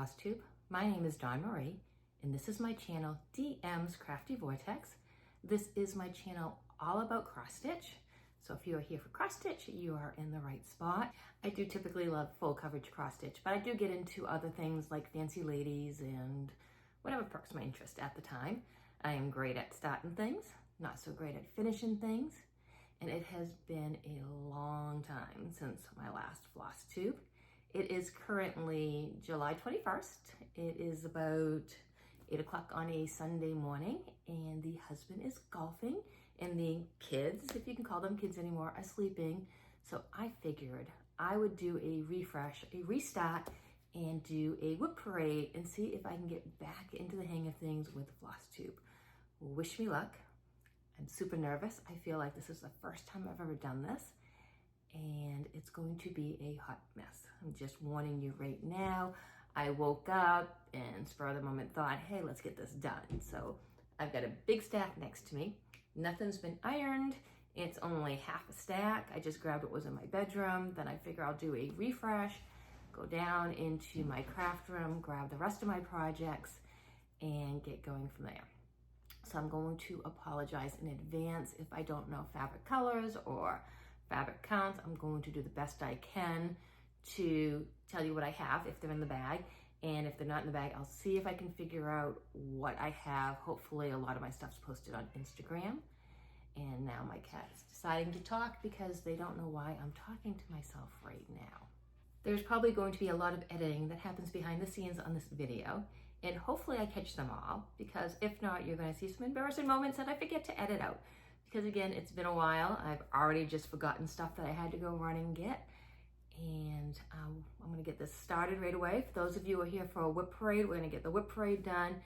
Flosstube. My name is Dawn Marie, and this is my channel, DM's Crafty Vortex. This is my channel all about cross stitch. So if you are here for cross stitch, you are in the right spot. I do typically love full coverage cross stitch, but I do get into other things like fancy ladies and whatever perks my interest at the time. I am great at starting things, not so great at finishing things. And it has been a long time since my last floss tube. It is currently July 21st. It is about 8 o'clock on a Sunday morning, and the husband is golfing and the kids, if you can call them kids anymore, are sleeping. So I figured I would do a refresh, a restart, and do a WIP parade and see if I can get back into the hang of things with Flosstube. Wish me luck. I'm super nervous. I feel like this is the first time I've ever done this, and it's going to be a hot mess. I'm just warning you right now. I woke up and spur of the moment thought, hey, let's get this done. So I've got a big stack next to me. Nothing's been ironed. It's only half a stack. I just grabbed what was in my bedroom. Then I figure I'll do a refresh, go down into my craft room, grab the rest of my projects, and get going from there. So I'm going to apologize in advance if I don't know fabric colors or fabric counts. I'm going to do the best I can to tell you what I have if they're in the bag. And if they're not in the bag, I'll see if I can figure out what I have. Hopefully a lot of my stuff's posted on Instagram. And now my cat is deciding to talk because they don't know why I'm talking to myself right now. There's probably going to be a lot of editing that happens behind the scenes on this video. And hopefully I catch them all, because if not, you're going to see some embarrassing moments that I forget to edit out. Because again, it's been a while. I've already just forgotten stuff that I had to go run and get. And I'm going to get this started right away. For those of you who are here for a WIP parade, we're going to get the WIP parade done.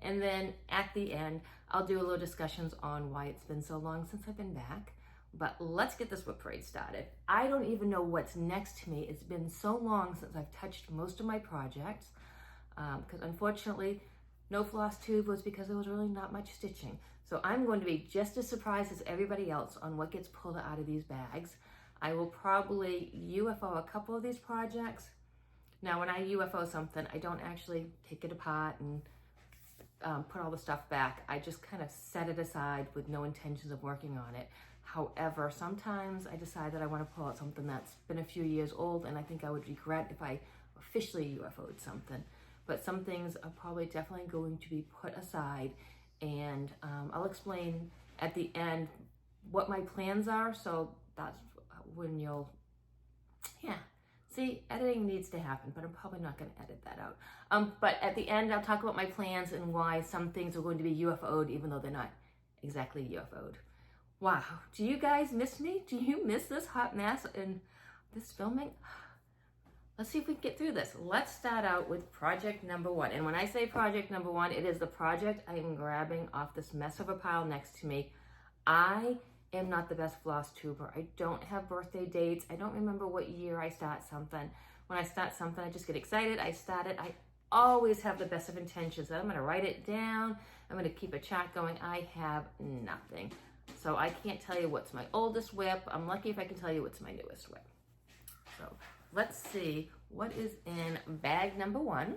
And then at the end, I'll do a little discussions on why it's been so long since I've been back. But let's get this WIP parade started. I don't even know what's next to me. It's been so long since I've touched most of my projects. Because unfortunately, no floss tube was because there was really not much stitching. So I'm going to be just as surprised as everybody else on what gets pulled out of these bags. I will probably UFO a couple of these projects. Now, when I UFO something, I don't actually take it apart and put all the stuff back. I just kind of set it aside with no intentions of working on it. However, sometimes I decide that I want to pull out something that's been a few years old, and I think I would regret if I officially UFO'd something. But some things are probably definitely going to be put aside, and I'll explain at the end what my plans are, so that's when you'll, see, editing needs to happen, but I'm probably not going to edit that out. But at the end, I'll talk about my plans and why some things are going to be UFO'd, even though they're not exactly UFO'd. Wow, do you guys miss me? Do you miss this hot mess and this filming? Let's see if we can get through this. Let's start out with project number one. And when I say project number one, it is the project I am grabbing off this mess of a pile next to me. I am not the best floss tuber. I don't have birthday dates. I don't remember what year I start something. When I start something, I just get excited. I start it. I always have the best of intentions. I'm going to write it down. I'm going to keep a chart going. I have nothing. So I can't tell you what's my oldest WIP. I'm lucky if I can tell you what's my newest WIP. So let's see what is in bag number one.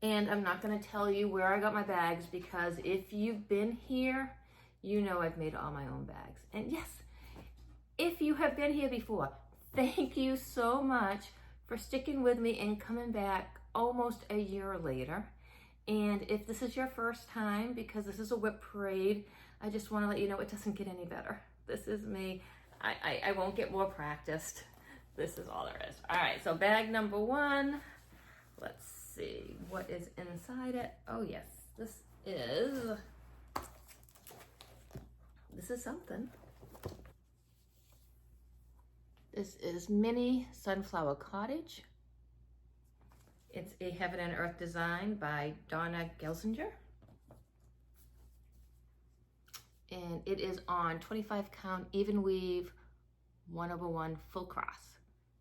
And I'm not going to tell you where I got my bags, because if you've been here, you know I've made all my own bags. And yes, if you have been here before, thank you so much for sticking with me and coming back almost a year later. And if this is your first time, because this is a WIP parade, I just want to let you know it doesn't get any better. This is me. I won't get more practiced. This is all there is. All right, so bag number one. Let's see what is inside it. Oh yes, this is something. This is Mini Sunflower Cottage. It's a Heaven and Earth design by Donna Gelsinger. And it is on 25 count even weave 1/1 full cross.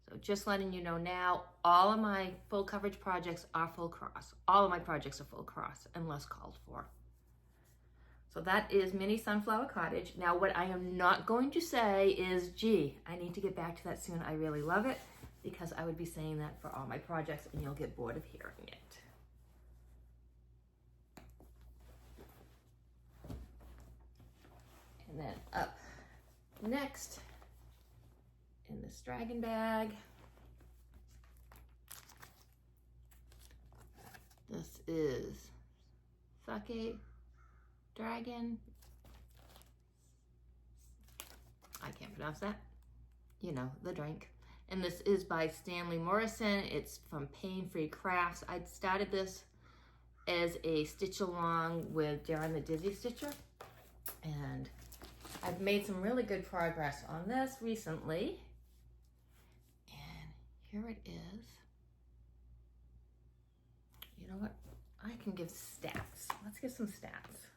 So just letting you know now, all of my full coverage projects are full cross. All of my projects are full cross unless called for. So that is Mini Sunflower Cottage. Now what I am not going to say is, gee, I need to get back to that soon. I really love it. because I would be saying that for all my projects and you'll get bored of hearing it. And then up next in this dragon bag, this is sake dragon. I can't pronounce that. You know, the drink. And this is by Stanley Morrison. It's from Pain Free Crafts. I started this as a stitch along with Darren the Dizzy Stitcher. And I've made some really good progress on this recently. And here it is. You know what? I can give stats. Let's give some stats.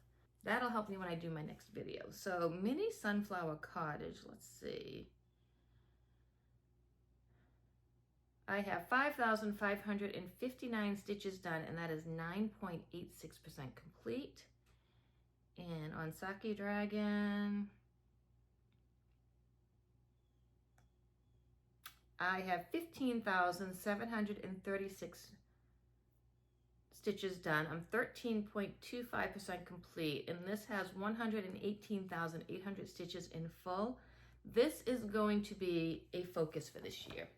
That'll help me when I do my next video. So mini sunflower cottage, let's see. I have 5,559 stitches done, and that is 9.86% complete. And on Sake Dragon, I have 15,736 stitches done. I'm 13.25% complete, and this has 118,800 stitches in full. This is going to be a focus for this year,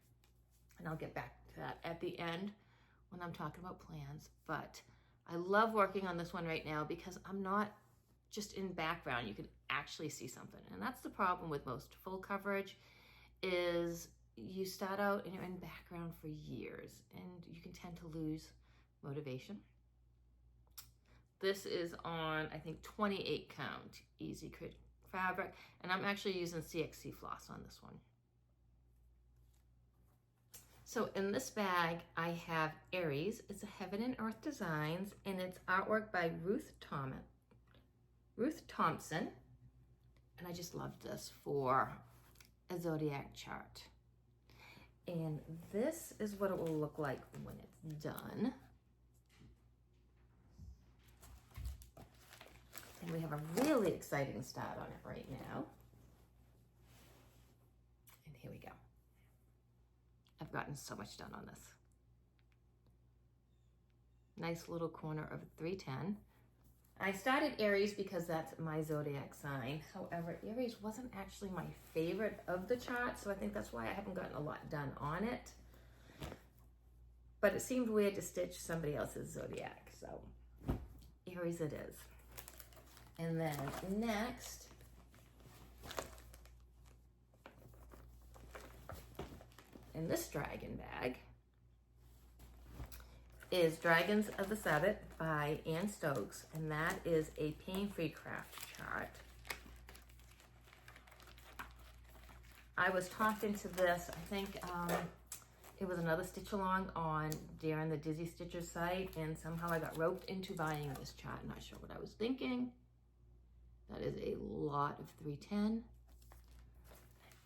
and I'll get back to that at the end when I'm talking about plans. But I love working on this one right now because I'm not just in background. You can actually see something, and that's the problem with most full coverage is you start out and you're in background for years, and you can tend to lose motivation. This is on, I think, 28 count easy fabric, and I'm actually using CXC floss on this one. So in this bag, I have Aries. It's a Heaven and Earth Designs, and it's artwork by Ruth Thompson. And I just love this for a Zodiac chart. And this is what it will look like when it's done. And we have a really exciting start on it right now. And here we go. I've gotten so much done on this. Nice little corner of 310. I started Aries because that's my Zodiac sign. However, Aries wasn't actually my favorite of the chart, so I think that's why I haven't gotten a lot done on it. But it seemed weird to stitch somebody else's Zodiac, so Aries it is. And then next, in this dragon bag, is Dragons of the Sabbath by Ann Stokes, and that is a pain-free craft chart. I was talking to this, I think it was another stitch along on Darren the Dizzy Stitcher site, and somehow I got roped into buying this chart. Not sure what I was thinking. That is a lot of 310.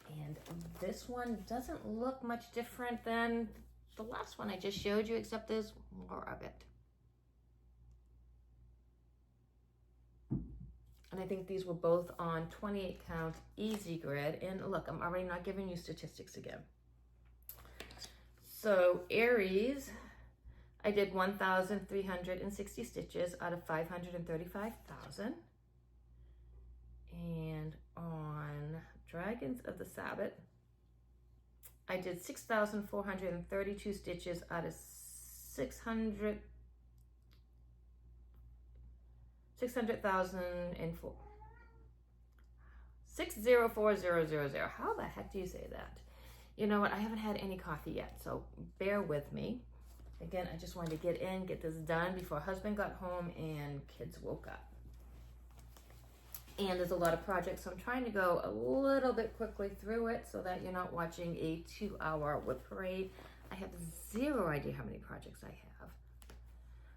And this one doesn't look much different than the last one I just showed you, except there's more of it. And I think these were both on 28 count easy grid. And look, I'm already not giving you statistics again. So Aries, I did 1,360 stitches out of 535,000. And on Dragons of the Sabbath, I did 6,432 stitches out of 600,004. 604,000. How the heck do you say that? You know what? I haven't had any coffee yet, so bear with me. Again, I just wanted to get this done before husband got home and kids woke up. And there's a lot of projects, so I'm trying to go a little bit quickly through it so that you're not watching a 2-hour WIP parade. I have zero idea how many projects I have.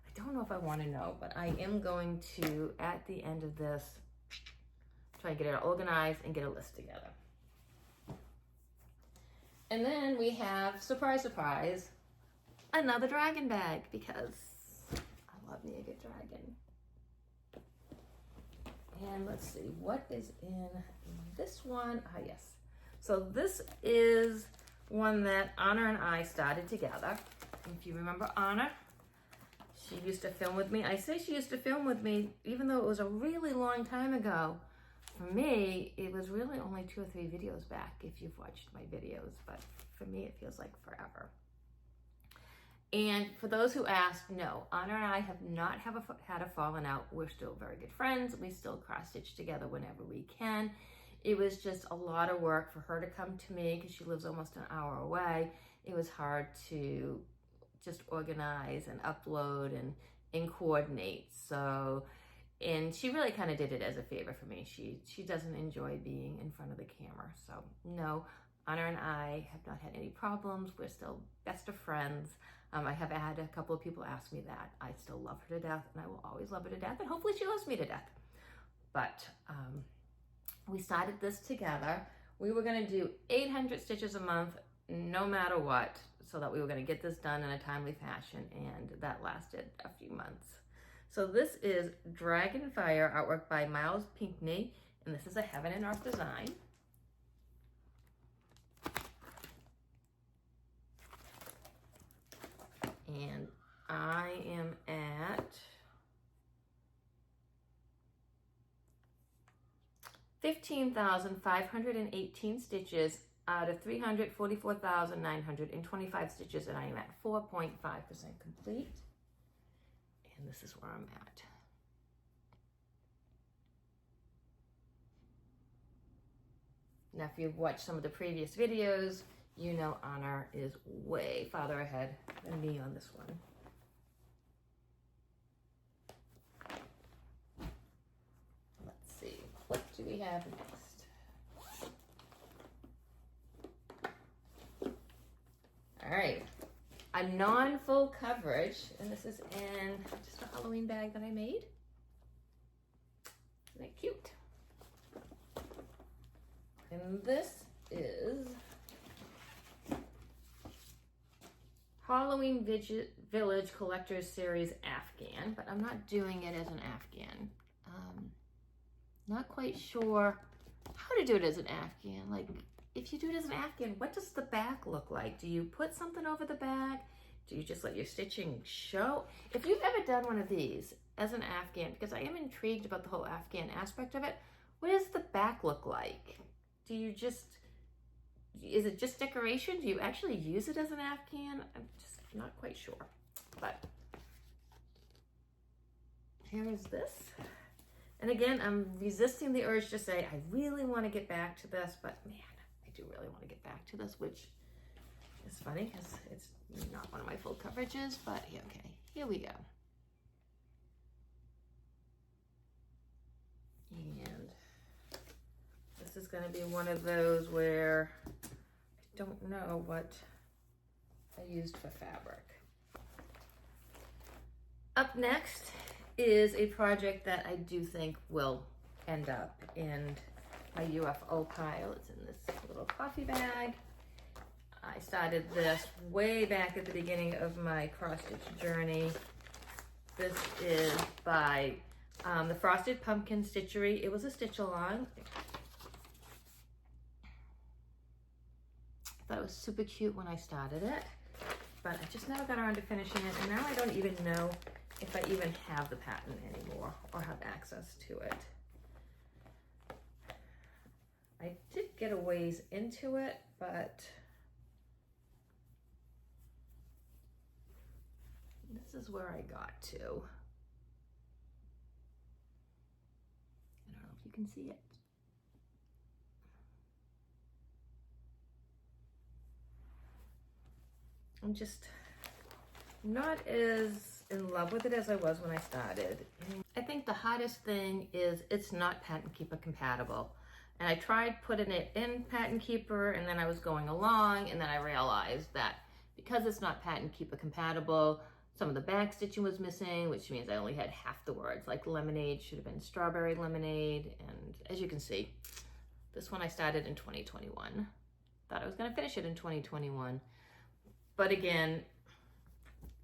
I don't know if I want to know, but I am going to, at the end of this, try and get it organized and get a list together. And then we have, surprise, surprise, another dragon bag, because I love me a good dragon. And let's see, what is in this one? Ah, yes. So this is one that Anna and I started together. If you remember Anna, she used to film with me. I say she used to film with me, even though it was a really long time ago. For me, it was really only 2 or 3 videos back if you've watched my videos, but for me, it feels like forever. And for those who asked, no, Anna and I have not had a falling out. We're still very good friends. We still cross-stitch together whenever we can. It was just a lot of work for her to come to me because she lives almost an hour away. It was hard to just organize and upload and coordinate. So, and she really kind of did it as a favor for me. She doesn't enjoy being in front of the camera. So no, Anna and I have not had any problems. We're still best of friends. I have had a couple of people ask me that. I still love her to death, and I will always love her to death, and hopefully she loves me to death. But we started this together. We were gonna do 800 stitches a month, no matter what, so that we were gonna get this done in a timely fashion, and that lasted a few months. So this is Dragonfire artwork by Miles Pinckney, and this is a Heaven and Earth design. And I am at 15,518 stitches out of 344,925 stitches, and I am at 4.5% complete. And this is where I'm at. Now, if you've watched some of the previous videos, you know Anna is way farther ahead than me on this one. Let's see, what do we have next? All right, a non-full coverage, and this is in just a Halloween bag that I made. Isn't it cute? And this is Halloween Village Collectors Series Afghan, but I'm not doing it as an Afghan. Not quite sure how to do it as an Afghan. Like, if you do it as an Afghan, what does the back look like? Do you put something over the back? Do you just let your stitching show? If you've ever done one of these as an Afghan, because I am intrigued about the whole Afghan aspect of it, what does the back look like? Do you just, is it just decoration? Do you actually use it as an Afghan? I'm just not quite sure. But here is this. And again, I'm resisting the urge to say, I really want to get back to this, but man, I do really want to get back to this, which is funny because it's not one of my full coverages, but okay, here we go. And this is going to be one of those where I don't know what I used for fabric. Up next is a project that I do think will end up in my UFO pile. It's in this little coffee bag. I started this way back at the beginning of my cross-stitch journey. This is by the Frosted Pumpkin Stitchery. It was a stitch along. I thought it was super cute when I started it, but I just never got around to finishing it, and now I don't even know if I even have the pattern anymore or have access to it. I did get a ways into it, but this is where I got to. I don't know if you can see it. I'm just not as in love with it as I was when I started. I think the hardest thing is it's not Pattern Keeper compatible. And I tried putting it in Pattern Keeper, and then I was going along, and then I realized that because it's not Pattern Keeper compatible, some of the back stitching was missing, which means I only had half the words, like lemonade should have been strawberry lemonade. And as you can see, this one I started in 2021. Thought I was gonna finish it in 2021. But again,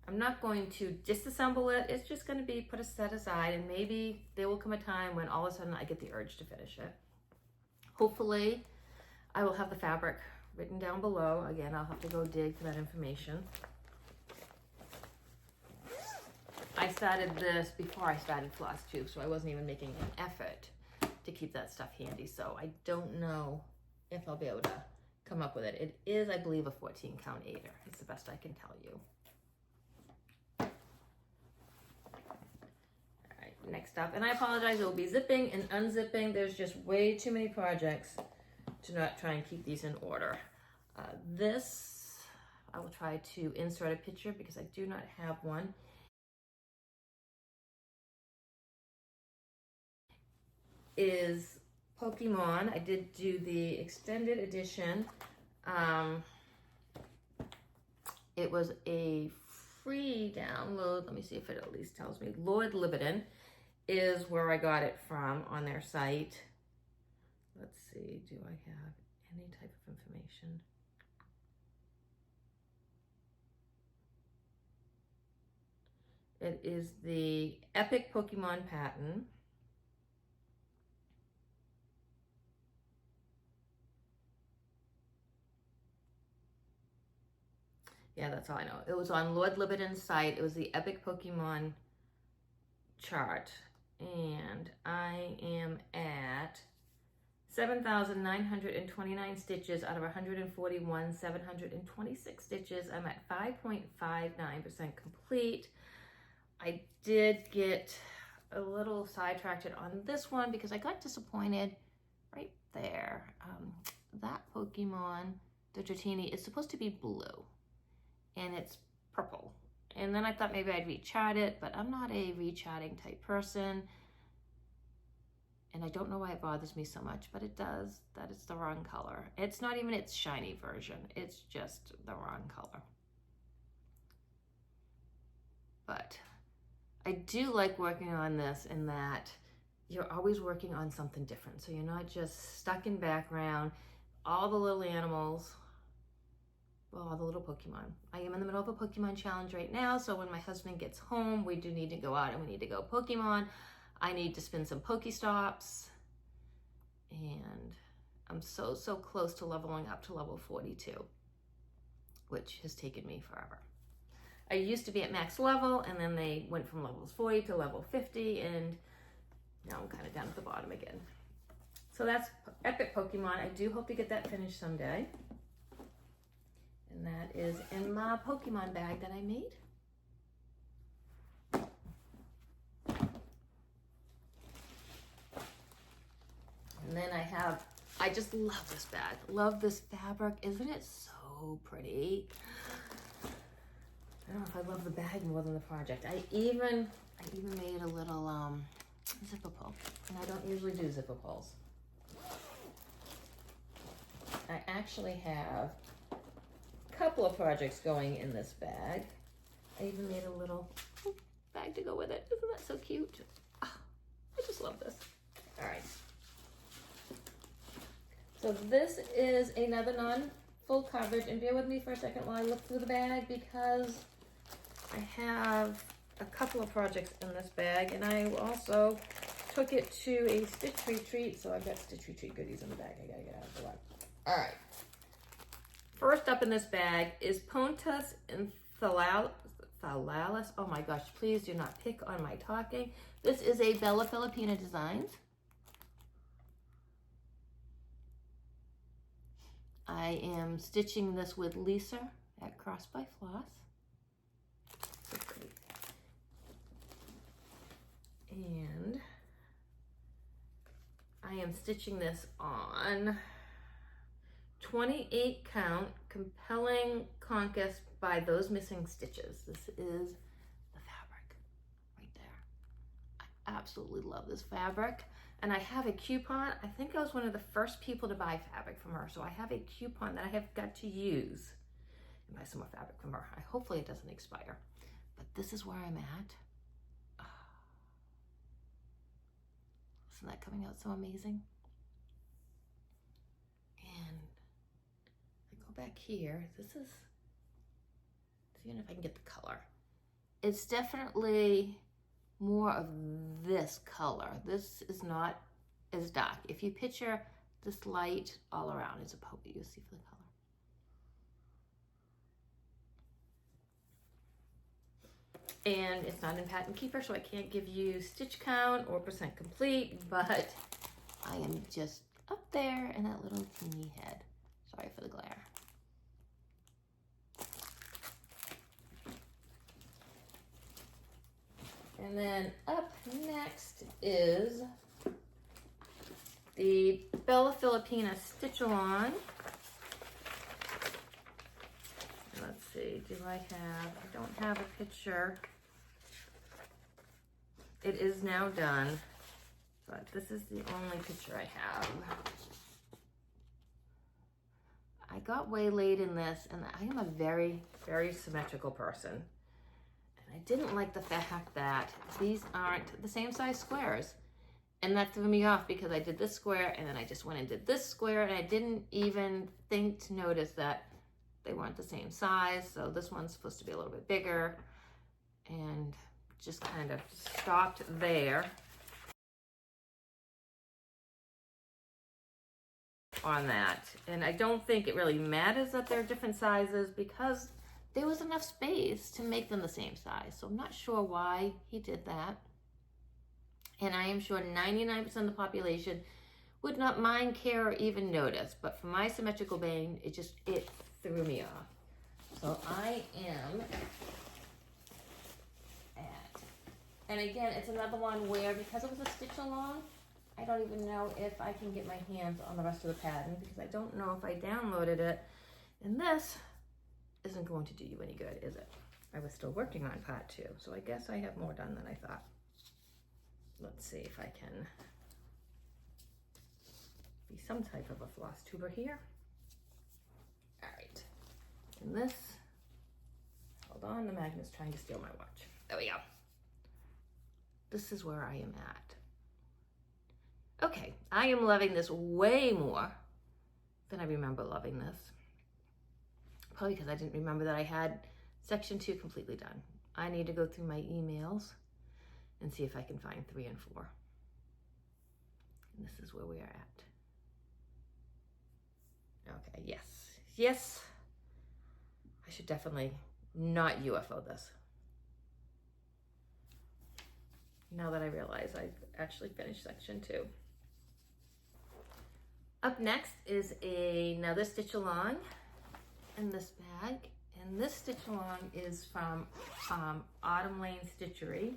I'm not going to disassemble it. It's just going to be put set aside, and maybe there will come a time when all of a sudden I get the urge to finish it. Hopefully, I will have the fabric written down below. Again, I'll have to go dig for that information. I started this before I started Flosstube, so I wasn't even making an effort to keep that stuff handy. So I don't know if I'll be able to come up with it. It is, I believe, a 14 count aider. It's the best I can tell you. All right, next up, and I apologize, it will be zipping and unzipping. There's just way too many projects to not try and keep these in order. This, I will try to insert a picture because I do not have one. Is Pokemon. I did do the extended edition. It was a free download. Let me see if it at least tells me. Lord Libidin is where I got it from on their site. Let's see, do I have any type of information? It is the Epic Pokemon pattern. Yeah, that's all I know. It was on Lord Libidin's site. It was the Epic Pokemon chart. And I am at 7,929 stitches out of 141,726 stitches. I'm at 5.59% complete. I did get a little sidetracked on this one because I got disappointed right there. That Pokemon, the Dratini, is supposed to be blue. And it's purple. And then I thought maybe I'd rechart it, but I'm not a recharting type person. And I don't know why it bothers me so much, but it does. That it's the wrong color. It's not even its shiny version. It's just the wrong color. But I do like working on this in that you're always working on something different. So you're not just stuck in background, all the little animals, well, the little Pokemon. I am in the middle of a Pokemon challenge right now, so when my husband gets home, we do need to go out and we need to go Pokemon. I need to spin some Pokestops, and I'm so close to leveling up to level 42, which has taken me forever. I used to be at max level, and then they went from levels 40 to level 50, and now I'm kind of down at the bottom again. So that's Epic Pokemon. I do hope to get that finished someday. And that is in my Pokemon bag that I made. And then I just love this bag. Love this fabric. Isn't it so pretty? I don't know if I love the bag more than the project. I even made a little zipper pull. And I don't usually do zipper pulls. I actually have couple of projects going in this bag. I even made a little bag to go with it. Isn't that so cute? Oh, I just love this. All right. So this is another non-full coverage, and bear with me for a second while I look through the bag because I have a couple of projects in this bag, and I also took it to a Stitch Retreat, so I've got Stitch Retreat goodies in the bag I gotta get out of the way. All right. First up in this bag is Pontus and Thalalis. Oh my gosh, please do not pick on my talking. This is a Bella Filipina Designs. I am stitching this with Lisa at CrossedbyFloss. So pretty. And I am stitching this on 28 count Compelling Conquest by Those Missing Stitches. This is the fabric right there. I absolutely love this fabric. And I have a coupon. I think I was one of the first people to buy fabric from her. So I have a coupon that I have got to use and buy some more fabric from her. Hopefully it doesn't expire. But this is where I'm at. Isn't that coming out so amazing? And back here, this is, seeing if I can get the color. It's definitely more of this color. This is not as dark. If you picture this light all around, it's a poke, you'll see for the color. And it's not in Pattern Keeper, so I can't give you stitch count or percent complete, but I am just up there in that little teeny head. Sorry for the glare. And then up next is the Bella Filipina Stitch Along. Let's see, I don't have a picture. It is now done, but this is the only picture I have. I got waylaid in this, and I am a very, very symmetrical person. And I didn't like the fact that these aren't the same size squares. And that threw me off because I did this square, and then I just went and did this square, and I didn't even think to notice that they weren't the same size. So this one's supposed to be a little bit bigger, and just kind of stopped there on that. And I don't think it really matters that they're different sizes because there was enough space to make them the same size. So I'm not sure why he did that. And I am sure 99% of the population would not mind, care, or even notice. But for my symmetrical brain, it threw me off. So I am at, and again, it's another one where because it was a stitch along, I don't even know if I can get my hands on the rest of the pattern because I don't know if I downloaded it. And this isn't going to do you any good, is it? I was still working on part 2, so I guess I have more done than I thought. Let's see if I can be some type of a floss tuber here. All right, and this, hold on, the magnet's trying to steal my watch. There we go. This is where I am at. Okay, I am loving this way more than I remember loving this. Probably because I didn't remember that I had section 2 completely done. I need to go through my emails and see if I can find 3 and 4. And this is where we are at. Okay, yes. I should definitely not UFO this. Now that I realize I've actually finished section 2. Up next is another stitch along in this bag. And this stitch along is from Autumn Lane Stitchery.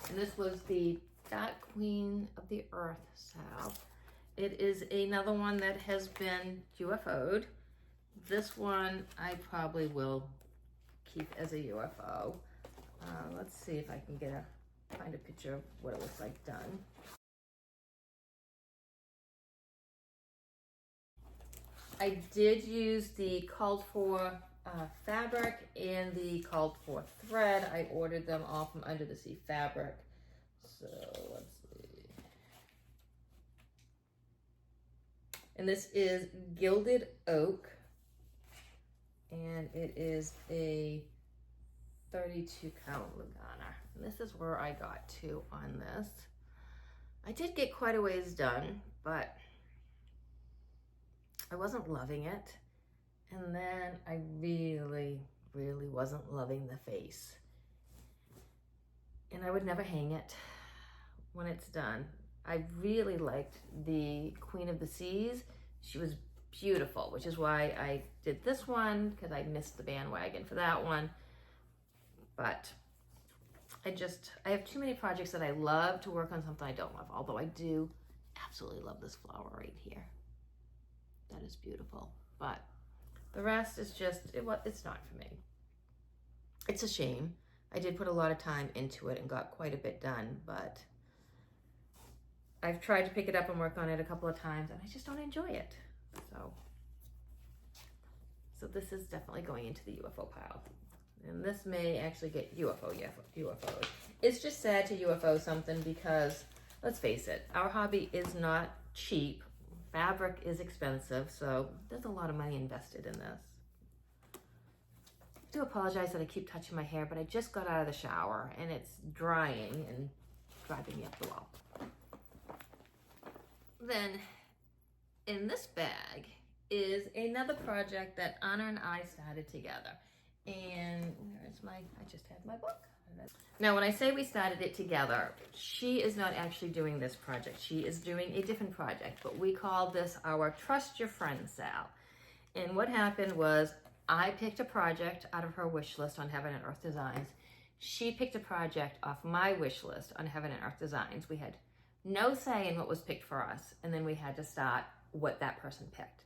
And this was the Dark Queen of the Earth salve. It is another one that has been UFO'd. This one I probably will keep as a UFO. Let's see if I can find a picture of what it looks like done. I did use the called for fabric and the called for thread. I ordered them all from Under the Sea Fabric. So let's see. And this is Gilded Oak. And it is a 32 count Lugana. And this is where I got to on this. I did get quite a ways done, but I wasn't loving it. And then I really, really wasn't loving the face. And I would never hang it when it's done. I really liked the Queen of the Seas. She was beautiful, which is why I did this one, because I missed the bandwagon for that one. But I have too many projects that I love to work on something I don't love, although I do absolutely love this flower right here. That is beautiful. But the rest is just, it's not for me. It's a shame. I did put a lot of time into it and got quite a bit done, but I've tried to pick it up and work on it a couple of times and I just don't enjoy it. So this is definitely going into the UFO pile. And this may actually get UFO'd. It's just sad to UFO something because, let's face it, our hobby is not cheap. Fabric is expensive, so there's a lot of money invested in this. I do apologize that I keep touching my hair, but I just got out of the shower and it's drying and driving me up the wall. Then in this bag is another project that Anna and I started together. And where is I just had my book. Now, when I say we started it together, she is not actually doing this project. She is doing a different project, but we called this our Trust Your Friend Sal. And what happened was I picked a project out of her wish list on Heaven and Earth Designs. She picked a project off my wish list on Heaven and Earth Designs. We had no say in what was picked for us, and then we had to start what that person picked.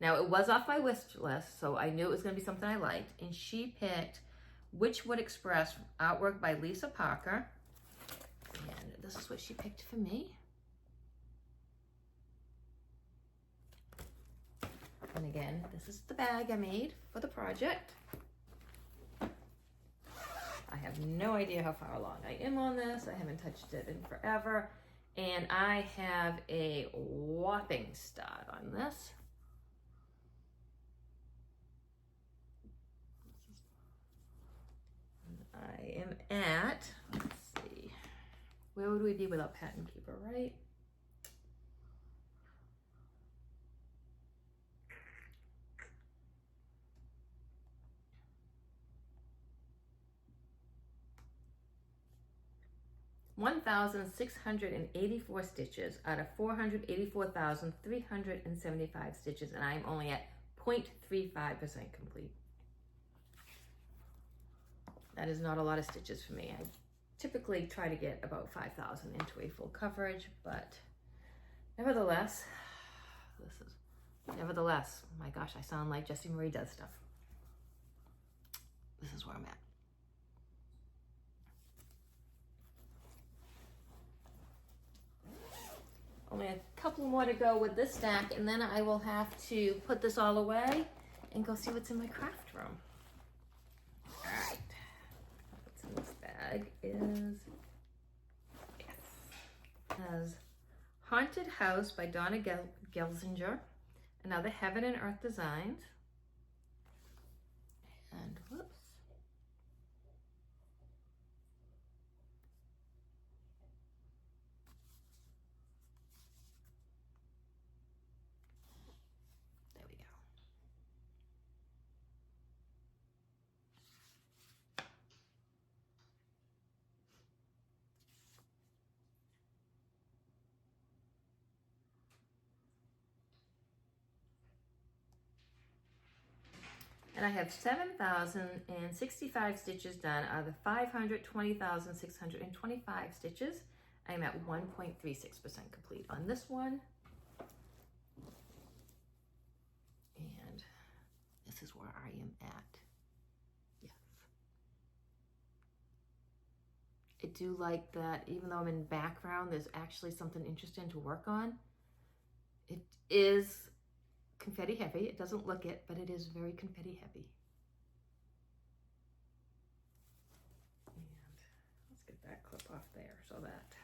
Now, it was off my wish list, so I knew it was going to be something I liked, and she picked Which Would Express artwork by Lisa Parker, and this is what she picked for me. And again, this is the bag I made for the project. I have no idea how far along I am on this. I haven't touched it in forever, and I have a whopping start on this. I am at, let's see, where would we be without Pattern Keeper, right? (1,684 stitches out of 484,375 stitches, and I'm only at 0.35% complete. That is not a lot of stitches for me. I typically try to get about 5,000 into a full coverage, but nevertheless, my gosh, I sound like Jessie Marie does stuff. This is where I'm at. Only a couple more to go with this stack, and then I will have to put this all away and go see what's in my craft room. All right. What's in this bag is, has Haunted House by Donna Gelsinger, another Heaven and Earth Designs, and whoops. And I have 7,065 stitches done out of the 520,625 stitches. I am at 1.36% complete on this one. And this is where I am at. Yes. I do like that even though I'm in background, there's actually something interesting to work on. It is confetti heavy. It doesn't look it, but it is very confetti heavy. And let's get that clip off there so that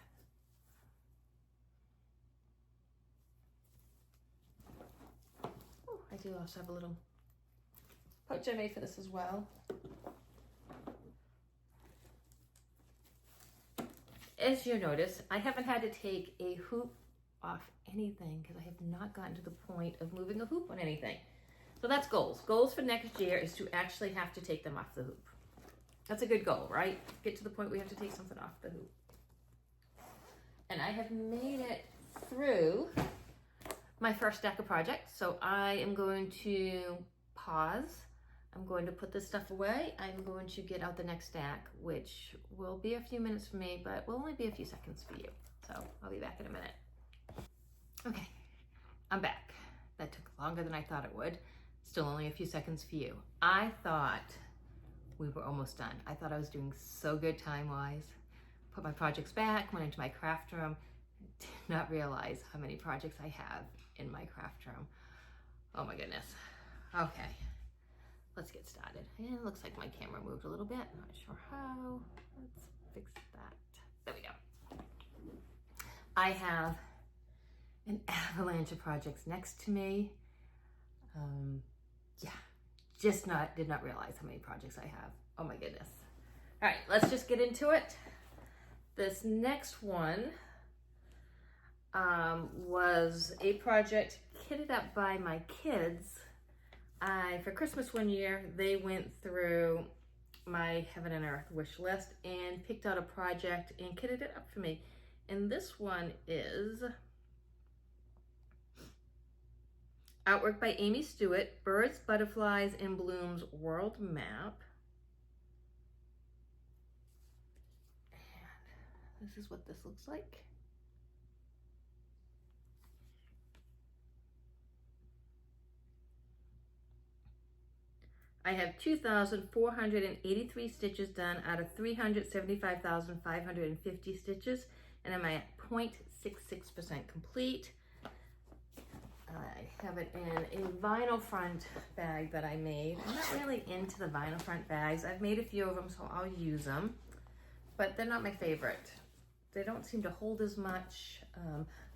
I do also have a little pouch I made for this as well. As you notice, I haven't had to take a hoop off anything because I have not gotten to the point of moving a hoop on anything. So that's goals. Goals for next year is to actually have to take them off the hoop. That's a good goal, right? Get to the point where we have to take something off the hoop. And I have made it through my first stack of projects. So I am going to pause. I'm going to put this stuff away. I'm going to get out the next stack, which will be a few minutes for me, but will only be a few seconds for you. So I'll be back in a minute. Okay, I'm back. That took longer than I thought it would. Still only a few seconds for you. I thought we were almost done. I thought I was doing so good time-wise. Put my projects back, went into my craft room. Did not realize how many projects I have in my craft room. Oh my goodness. Okay, let's get started. And it looks like my camera moved a little bit. Not sure how. Let's fix that. There we go. I have an avalanche of projects next to me. Yeah, did not realize how many projects I have. Oh my goodness. All right, let's just get into it. This next one was a project kitted up by my kids. For Christmas one year, they went through my Heaven and Earth wish list and picked out a project and kitted it up for me. And this one is artwork by Amy Stewart, Birds, Butterflies, and Blooms World Map. And this is what this looks like. I have 2,483 stitches done out of 375,550 stitches, and I'm at 0.66% complete. I have it in a vinyl front bag that I made. I'm not really into the vinyl front bags. I've made a few of them, so I'll use them, but they're not my favorite. They don't seem to hold as much.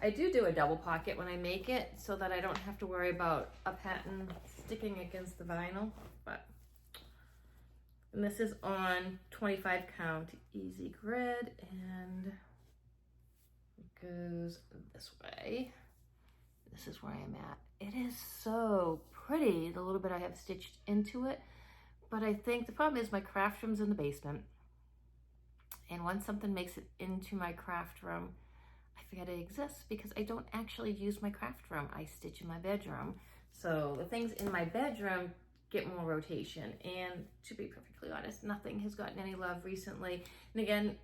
I do a double pocket when I make it so that I don't have to worry about a pattern sticking against the vinyl. And this is on 25 count easy grid, and it goes this way. This is where I am at. It is so pretty, the little bit I have stitched into it, but I think the problem is my craft room's in the basement. And once something makes it into my craft room, I forget it exists because I don't actually use my craft room. I stitch in my bedroom. So the things in my bedroom get more rotation. And to be perfectly honest, nothing has gotten any love recently. And again,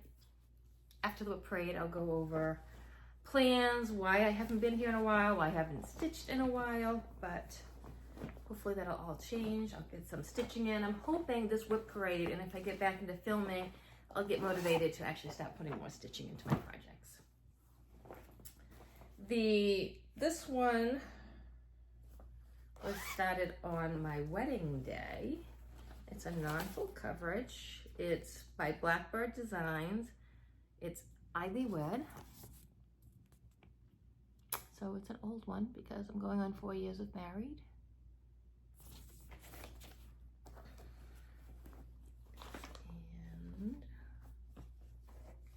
after the WIP Parade, I'll go over plans, why I haven't been here in a while, why I haven't stitched in a while, but hopefully that'll all change. I'll get some stitching in. I'm hoping this WIP Parade, and if I get back into filming, I'll get motivated to actually start putting more stitching into my projects. This one was started on my wedding day. It's a non-full coverage. It's by Blackbird Designs. It's Ivy Wood. So it's an old one because I'm going on 4 years of married. And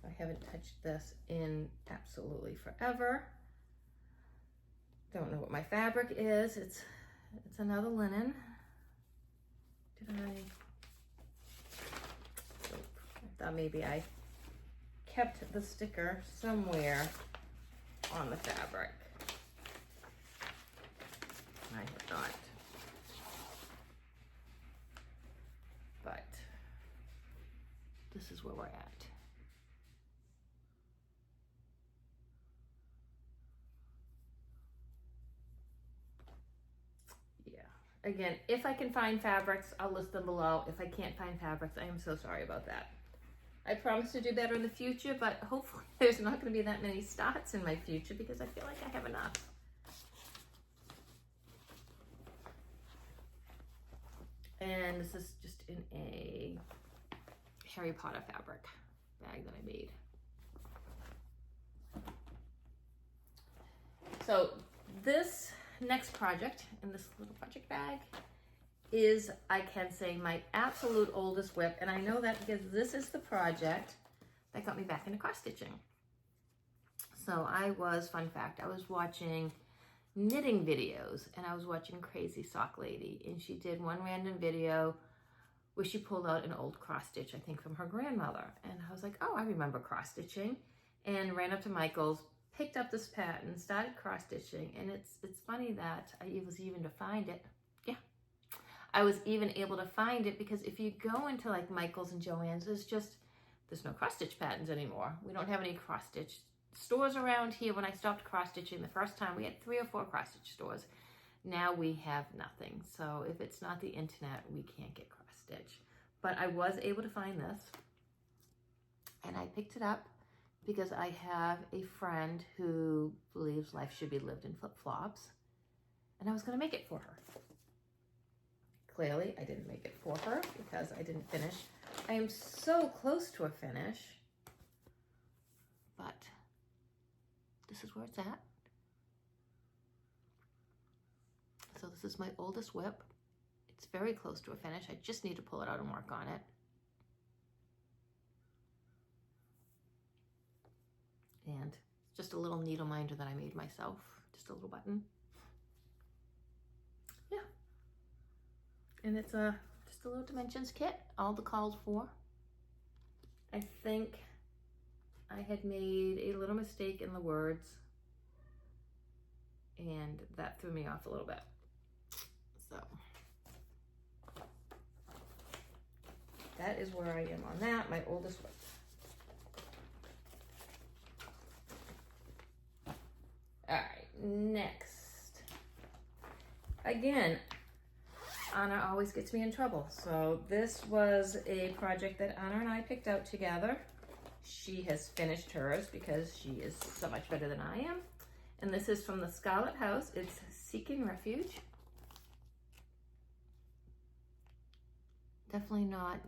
I haven't touched this in absolutely forever. Don't know what my fabric is. It's another linen. I thought maybe I kept the sticker somewhere on the fabric. I have not. But this is where we're at. Again, if I can find fabrics, I'll list them below. If I can't find fabrics, I am so sorry about that. I promise to do better in the future, but hopefully there's not going to be that many starts in my future because I feel like I have enough. And this is just in a Harry Potter fabric bag that I made. So this next project in this little project bag is, I can say, my absolute oldest WIP, and I know that because this is the project that got me back into cross stitching. So I was, fun fact, I was watching knitting videos, and I was watching Crazy Sock Lady, and she did one random video where she pulled out an old cross stitch, I think from her grandmother, and I was like, oh, I remember cross stitching, and ran up to Michael's, picked up this pattern, started cross stitching, and it's funny that I was even to find it. Yeah, I was even able to find it because if you go into like Michael's and Joann's, there's no cross stitch patterns anymore. We don't have any cross stitch stores around here. When I stopped cross stitching the first time, we had 3 or 4 cross stitch stores. Now we have nothing. So if it's not the internet, we can't get cross stitch. But I was able to find this, and I picked it up because I have a friend who believes life should be lived in flip-flops, and I was going to make it for her. Clearly, I didn't make it for her because I didn't finish. I am so close to a finish, but this is where it's at. So this is my oldest WIP. It's very close to a finish. I just need to pull it out and work on it. And just a little needle minder that I made myself, just a little button. Yeah. And it's just a little dimensions kit, all the called for. I think I had made a little mistake in the words, and that threw me off a little bit. So that is where I am on that, my oldest WIP. All right, next. Again, Anna always gets me in trouble. So this was a project that Anna and I picked out together. She has finished hers because she is so much better than I am. And this is from the Scarlet house. It's Seeking Refuge. Definitely not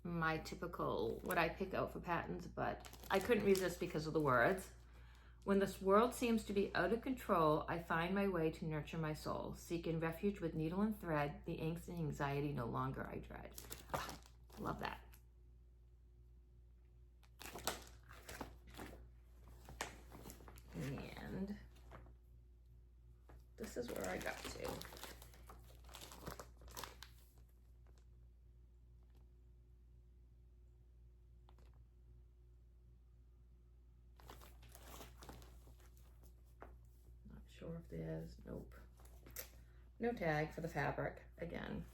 my typical, what I pick out for patterns, but I couldn't resist because of the words. When this world seems to be out of control, I find my way to nurture my soul. Seeking refuge with needle and thread, the angst and anxiety no longer I dread. Ah, love that. And this is where I got to. Sure if there's, nope. No tag for the fabric again.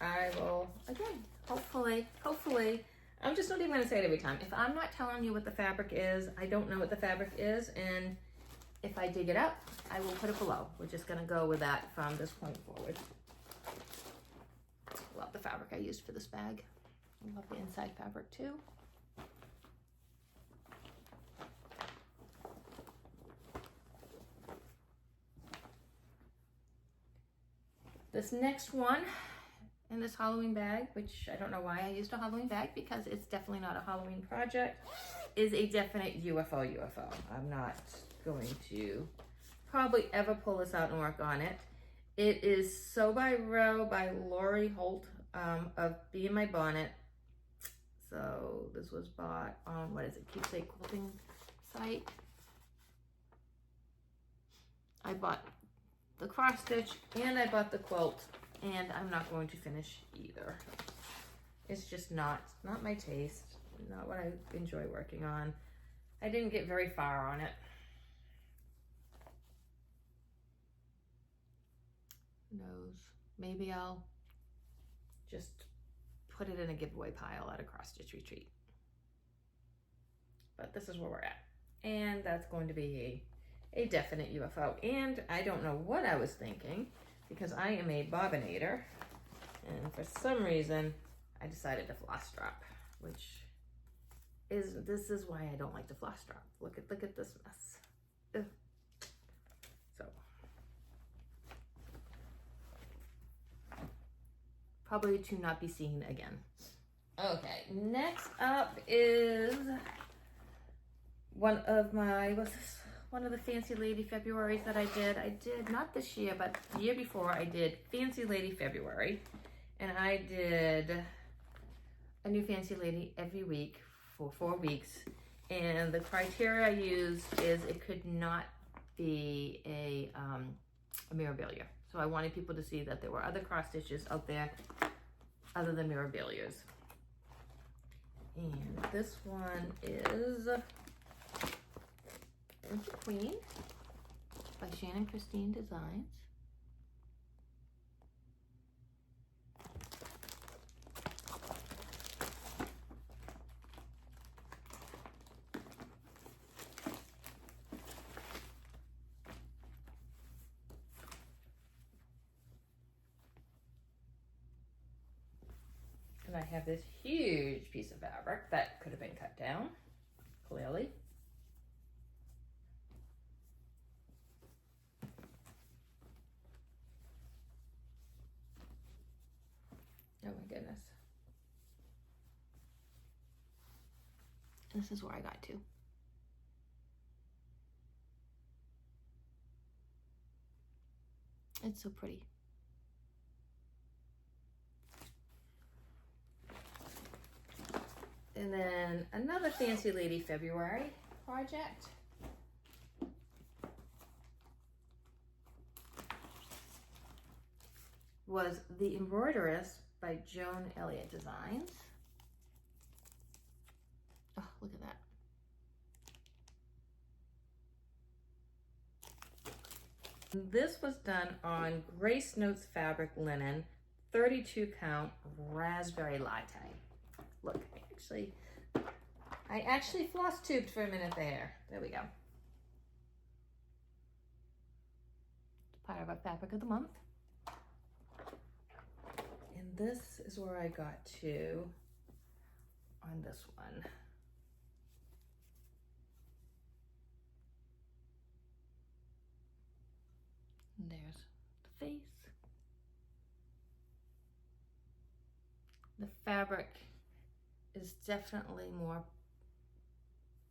I will, again, hopefully, I'm just not even gonna say it every time. If I'm not telling you what the fabric is, I don't know what the fabric is, and if I dig it up, I will put it below. We're just gonna go with that from this point forward. Love the fabric I used for this bag. I love the inside fabric too. This next one in this Halloween bag, which I don't know why I used a Halloween bag because it's definitely not a Halloween project, is a definite UFO. I'm not going to probably ever pull this out and work on it. It is Sew by Row by Lori Holt of Be In My Bonnet. So this was bought on, what is it, Keepsake Quilting site. I bought the cross stitch and I bought the quilt, and I'm not going to finish either. It's just not my taste, not what I enjoy working on. I didn't get very far on it. Who knows? Maybe I'll just put it in a giveaway pile at a cross stitch retreat. But this is where we're at. And that's going to be a definite UFO. And I don't know what I was thinking because I am a bobbinator. And for some reason, I decided to floss drop, which is, this is why I don't like to floss drop. Look at this mess. Ugh. So. Probably to not be seen again. Okay, next up is one of the Fancy Lady Februaries that I did. I did, not this year, but the year before, I did Fancy Lady February. And I did a new Fancy Lady every week for 4 weeks. And the criteria I used is it could not be a mirabilia. So I wanted people to see that there were other cross stitches out there other than mirabilias. And this one is Into Queen by Shannon Christine Designs. And I have this huge piece of fabric that could have been cut down, clearly. Oh my goodness. This is where I got to. It's so pretty. And then another Fancy Lady February project. was The Embroideress by Joan Elliott Designs. Oh, look at that. This was done on Grace Notes fabric linen, 32 count raspberry latte. Look, I actually floss tubed for a minute there. There we go. It's part of our fabric of the month. And this is where I got to on this one. And there's the face. The fabric is definitely more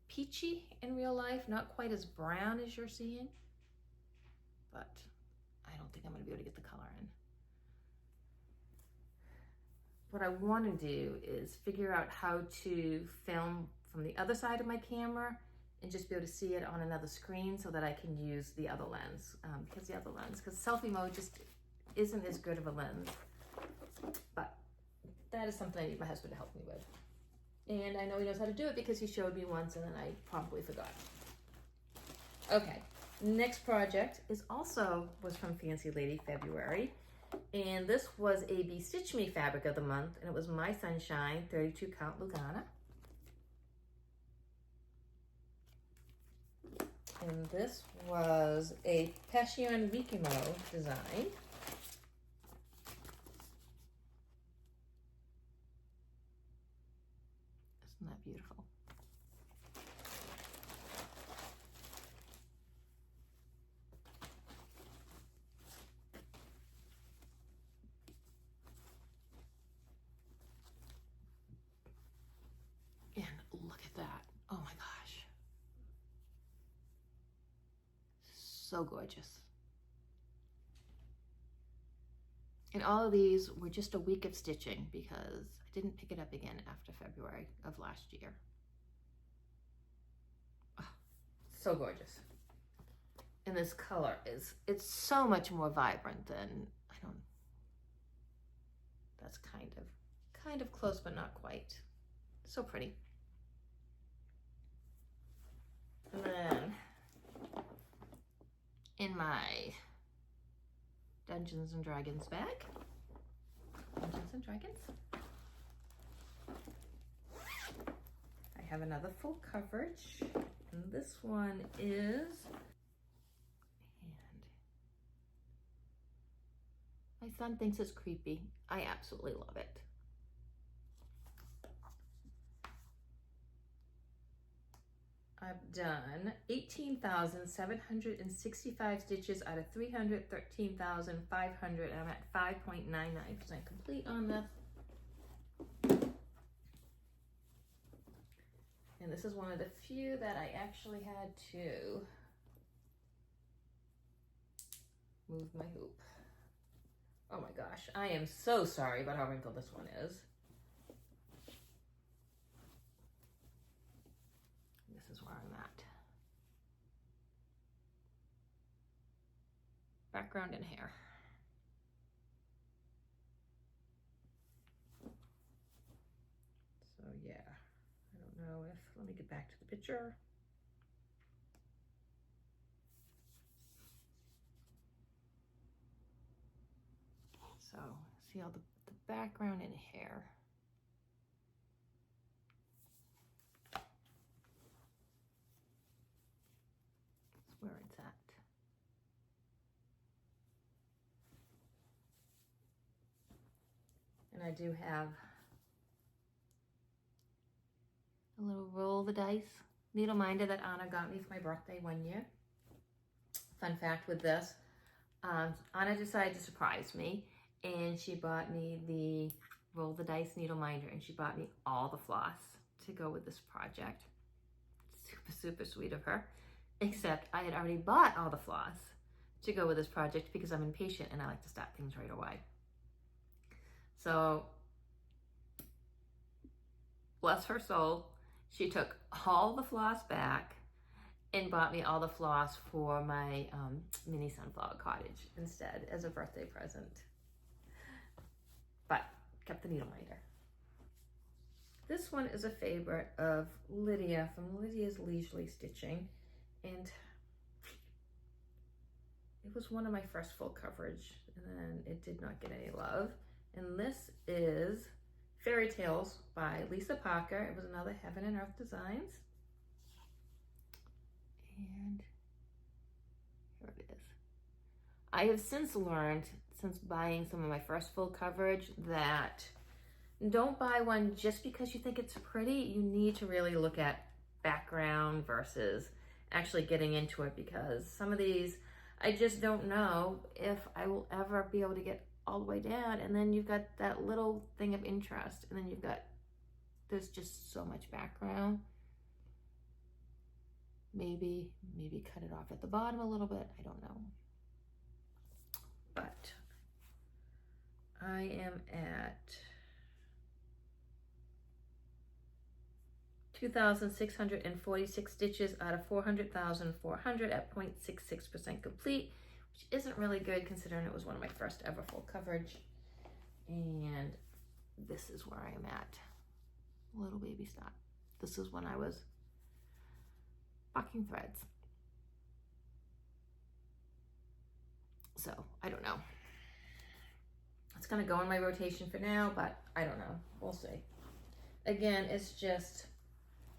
peachy in real life, not quite as brown as you're seeing, but I don't think I'm going to be able to get the color in. What I want to do is figure out how to film from the other side of my camera and just be able to see it on another screen so that I can use the other lens, because selfie mode just isn't as good of a lens. But that is something I need my husband to help me with. And I know he knows how to do it because he showed me once and then I probably forgot. Okay, next project was from Fancy Lady February. And this was a Be Stitch Me fabric of the month, and it was My Sunshine 32 count Lugana. And this was a Passion Wikimo design. Isn't that beautiful? And look at that. Oh my gosh. So gorgeous. And all of these were just a week of stitching because I didn't pick it up again after February of last year. Oh, so gorgeous. And this color it's so much more vibrant than, that's kind of close, but not quite. So pretty. And then in my Dungeons and Dragons bag, Dungeons and Dragons, I have another full coverage, and this one is, and my son thinks it's creepy. I absolutely love it. I've done 18,765 stitches out of 313,500, and I'm at 5.99% complete on this. And this is one of the few that I actually had to move my hoop. Oh my gosh, I am so sorry about how wrinkled this one is. This is where I'm at. Background and hair. So yeah, I don't know if, let me get back to the picture. So see all the background and hair. That's where it's at. And I do have a little roll the dice needle minder that Anna got me for my birthday one year. Fun fact with this, Anna decided to surprise me, and she bought me the roll the dice needle minder, and she bought me all the floss to go with this project. Super, super sweet of her. Except I had already bought all the floss to go with this project because I'm impatient and I like to start things right away. So, bless her soul, she took all the floss back and bought me all the floss for my mini sunflower cottage instead as a birthday present. kept the needle minder. This one is a favorite of Lydia from Lydia's Leisurely Stitching, and it was one of my first full coverage, and then it did not get any love. And this is Fairy Tales by Lisa Parker. It was another Heaven and Earth Designs. And here it is. I have since learned, since buying some of my first full coverage, that don't buy one just because you think it's pretty. You need to really look at background versus actually getting into it, because some of these, I just don't know if I will ever be able to get all the way down. And then you've got that little thing of interest, and then you've got, there's just so much background. Maybe cut it off at the bottom a little bit. I don't know. But I am at 2,646 stitches out of 400,400 at 0.66% complete, which isn't really good considering it was one of my first ever full coverage. And this is where I am at. Little baby stop. This is when I was bucking threads. So I don't know. It's gonna go in my rotation for now, but I don't know. We'll see. Again,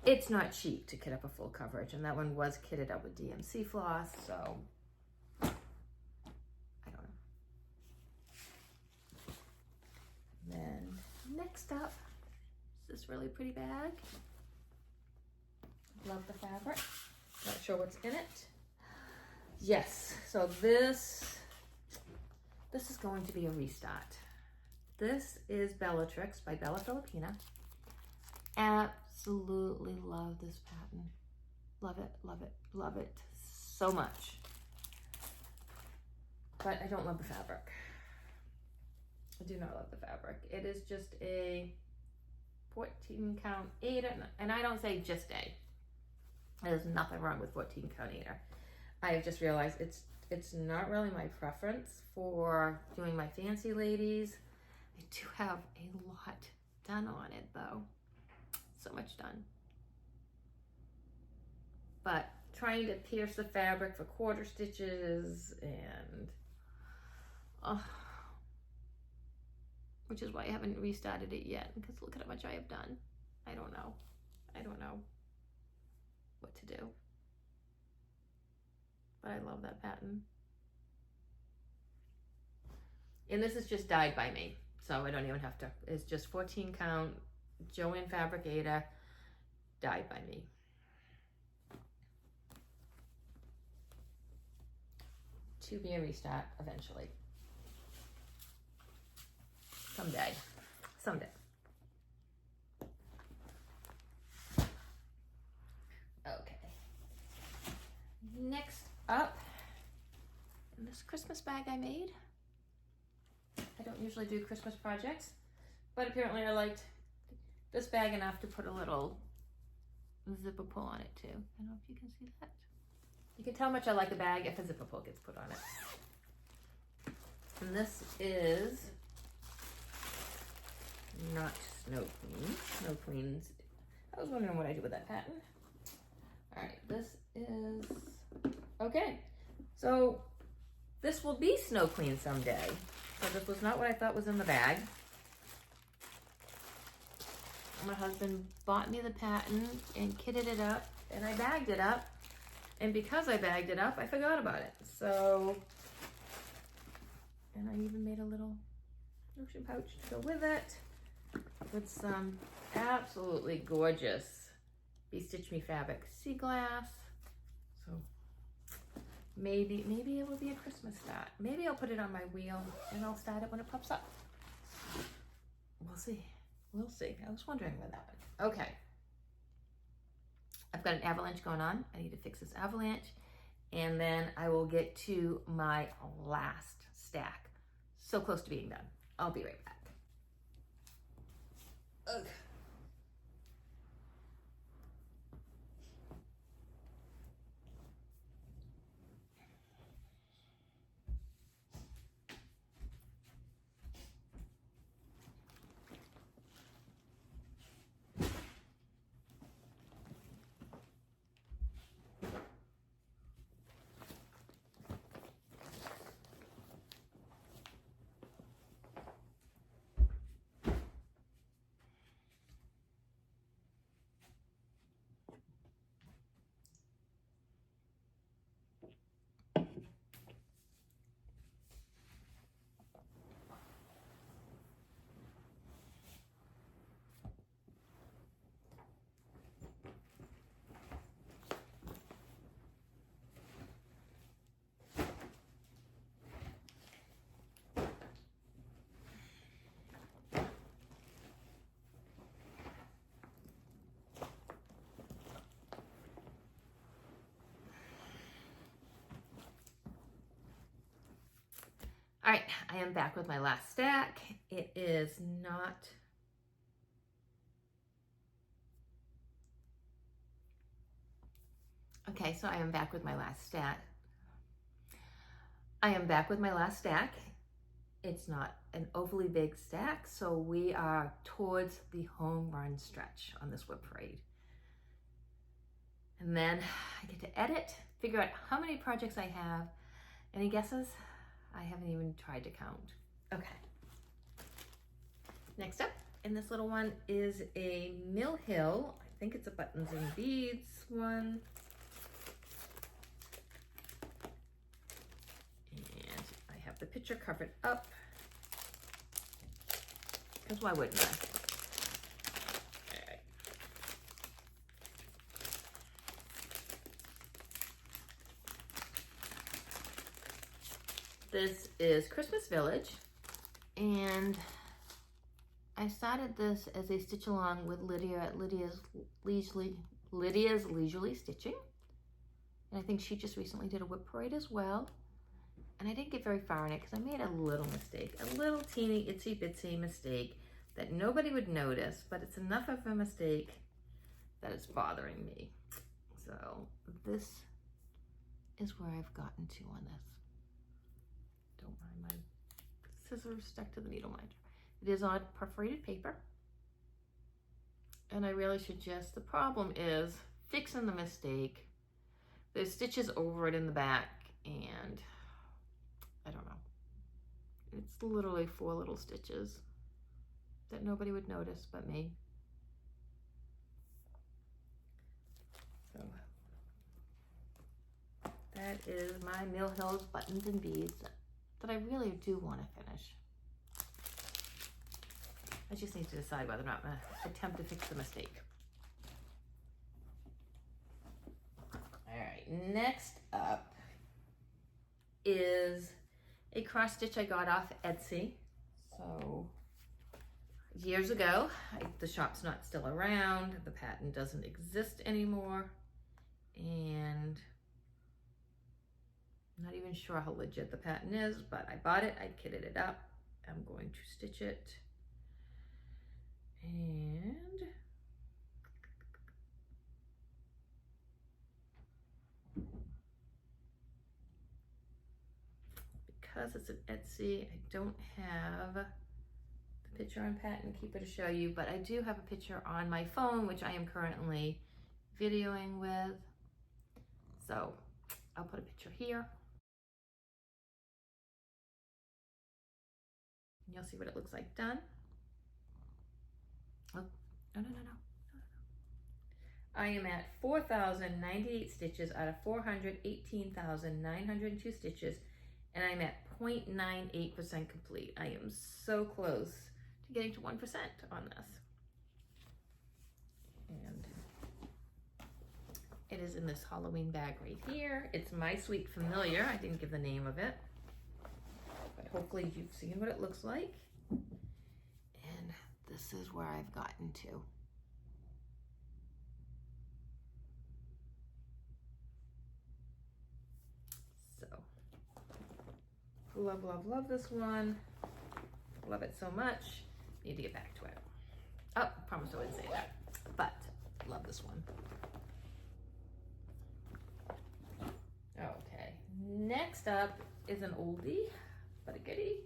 it's not cheap to kit up a full coverage, and that one was kitted up with DMC floss, so I don't know. And then next up is this really pretty bag. Love the fabric. Not sure what's in it. Yes, so this is going to be a restart. This is Bellatrix by Bella Filipina. Absolutely love this pattern. Love it, love it, love it so much. But I don't love the fabric. I do not love the fabric. It is just a 14 count Aida, and I don't say just a. There's nothing wrong with 14 count Aida. I have just realized it's not really my preference for doing my fancy ladies. I do have a lot done on it though. So much done. But trying to pierce the fabric for quarter stitches and which is why I haven't restarted it yet, because look at how much I have done. I don't know what to do. But I love that pattern. And this is just dyed by me, so I don't even have to. It's just 14 count Joanne Fabric Aida, dyed by me. To be a restart eventually. Someday. Okay. Next up, in this Christmas bag I made. I don't usually do Christmas projects, but apparently I liked this bag enough to put a little zipper pull on it too. I don't know if you can see that. You can tell how much I like the bag if a zipper pull gets put on it. And this is not Snow Queen. Snow Queen's, I was wondering what I do with that pattern. All right, this is, okay. So this will be Snow Queen someday. So this was not what I thought was in the bag. My husband bought me the pattern and kitted it up, and I bagged it up. And because I bagged it up, I forgot about it. So, and I even made a little notion pouch to go with it, with some absolutely gorgeous Be Stitch Me fabric sea glass. So maybe it will be a Christmas start. Maybe I'll put it on my wheel and I'll start it when it pops up. We'll see. We'll see. I was wondering where that went. Okay. I've got an avalanche going on. I need to fix this avalanche. And then I will get to my last stack. So close to being done. I'll be right back. Ugh. All right, I am back with my last stack. It is not... Okay, so I am back with my last stack. It's not an overly big stack, so we are towards the home run stretch on this WIP Parade. And then I get to edit, figure out how many projects I have. Any guesses? I haven't even tried to count. Okay. Next up in this little one is a Mill Hill. I think it's a buttons and beads one. And I have the picture covered up. Because why wouldn't I? All right. This is Christmas Village, and I started this as a stitch along with Lydia at Lydia's Leisurely Stitching, and I think she just recently did a WIP Parade as well. And I didn't get very far in it because I made a little mistake, a little teeny itsy bitsy mistake that nobody would notice, but it's enough of a mistake that it's bothering me. So this is where I've gotten to on this. Don't mind my scissors stuck to the needle minder. It is on perforated paper. And I really should just, the problem is fixing the mistake. There's stitches over it in the back, and I don't know. It's literally 4 little stitches that nobody would notice but me. So that is my Mill Hills buttons and beads that I really do want to finish. I just need to decide whether or not I'm going to attempt to fix the mistake. All right, next up is a cross stitch I got off Etsy. So years ago, the shop's not still around, the pattern doesn't exist anymore, and I'm not even sure how legit the pattern is, but I bought it, I kitted it up. I'm going to stitch it, and because it's an Etsy, I don't have the picture on Pattern Keeper to show you, but I do have a picture on my phone, which I am currently videoing with. So I'll put a picture here. And you'll see what it looks like done. Oh, no. I am at 4,098 stitches out of 418,902 stitches, and I'm at 0.98% complete. I am so close to getting to 1% on this. And it is in this Halloween bag right here. It's My Sweet Familiar. I didn't give the name of it, but hopefully you've seen what it looks like. And this is where I've gotten to. So, love this one. Love it so much. Need to get back to it. Oh, promise I wouldn't say that, but love this one. Okay, next up is an oldie, but a goodie.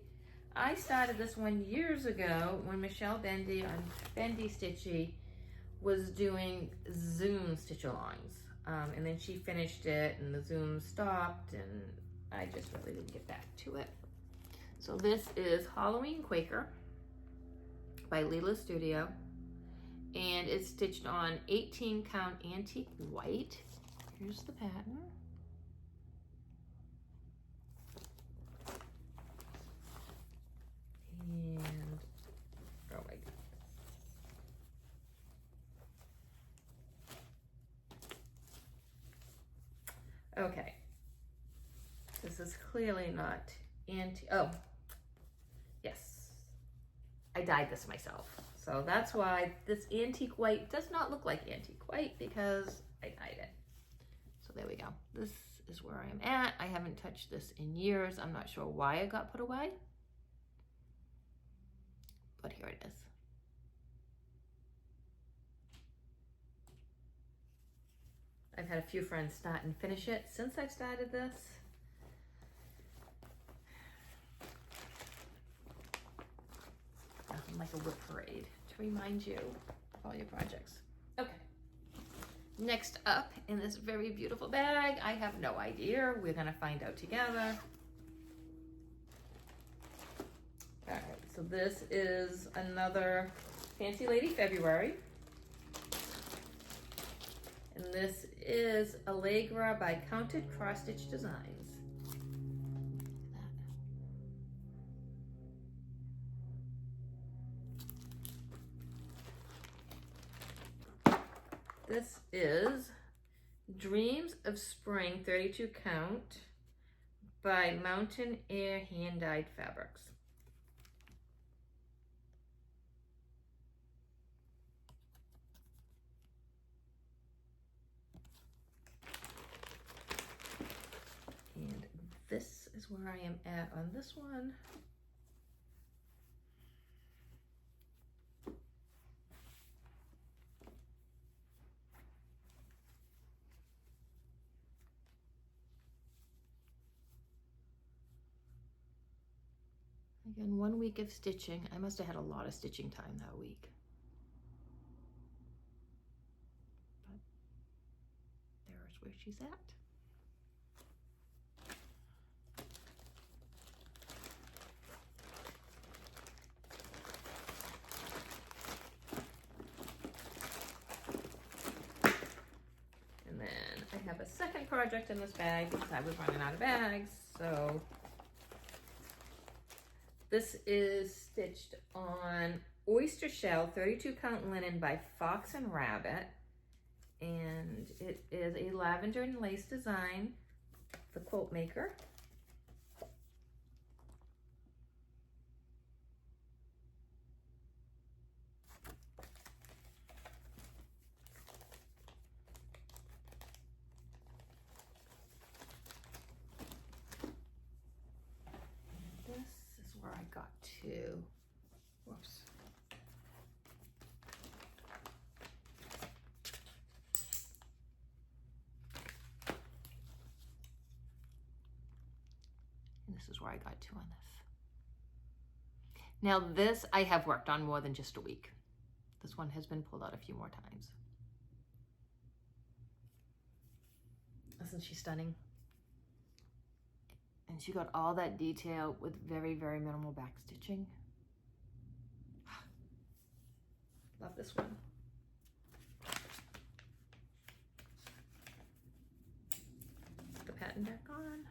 I started this one years ago when Michelle Bendy on Bendy Stitchy was doing Zoom stitch-alongs. And then she finished it and the Zoom stopped, and I just really didn't get back to it. So this is Halloween Quaker by Leela Studio, and it's stitched on 18 count antique white. Here's the pattern. And oh my god. Okay. This is clearly not antique. Oh, yes. I dyed this myself. So that's why this antique white does not look like antique white, because I dyed it. So there we go. This is where I am at. I haven't touched this in years. I'm not sure why it got put away, but here it is. I've had a few friends start and finish it since I've started this. Nothing like a WIP parade to remind you of all your projects. Okay. Next up in this very beautiful bag, I have no idea. We're gonna find out together. All right, so this is another Fancy Lady February. And this is Allegra by Counted Cross Stitch Designs. This is Dreams of Spring 32 count by Mountain Air Hand Dyed Fabrics. And this is where I am at on this one. Again, 1 week of stitching. I must have had a lot of stitching time that week. But there's where she's at. And then I have a second project in this bag because I was running out of bags, so this is stitched on Oyster Shell 32 count linen by Fox and Rabbit. And it is a lavender and lace design, the Quilt Maker. Where I got to, whoops. And this is where I got to on this. Now this I have worked on more than just a week. This one has been pulled out a few more times. Isn't she stunning? And she got all that detail with very, very minimal back stitching. Love this one. Put the pattern back on.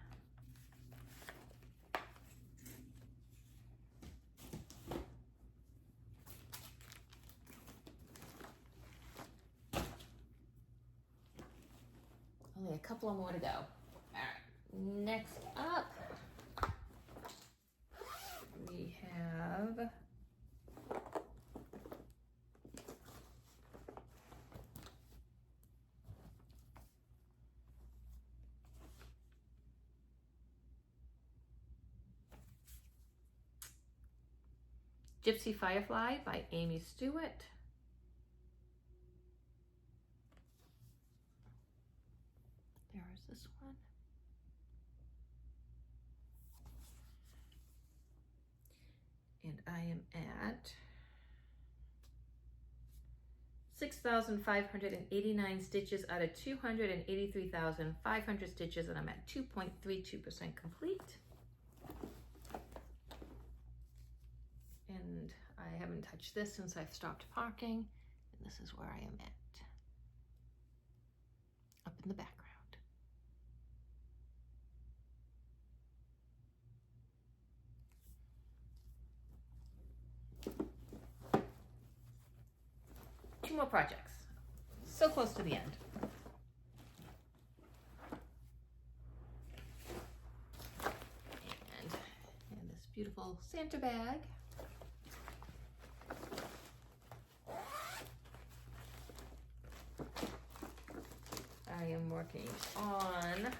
Only a couple more to go. All right, next up, we have Gypsy Firefly by Amy Stewart. There's this one. And I am at 6,589 stitches out of 283,500 stitches, and I'm at 2.32% complete. And I haven't touched this since I've stopped parking, and this is where I am at, up in the background. Two more projects, so close to the end. And this beautiful Santa bag. I am working on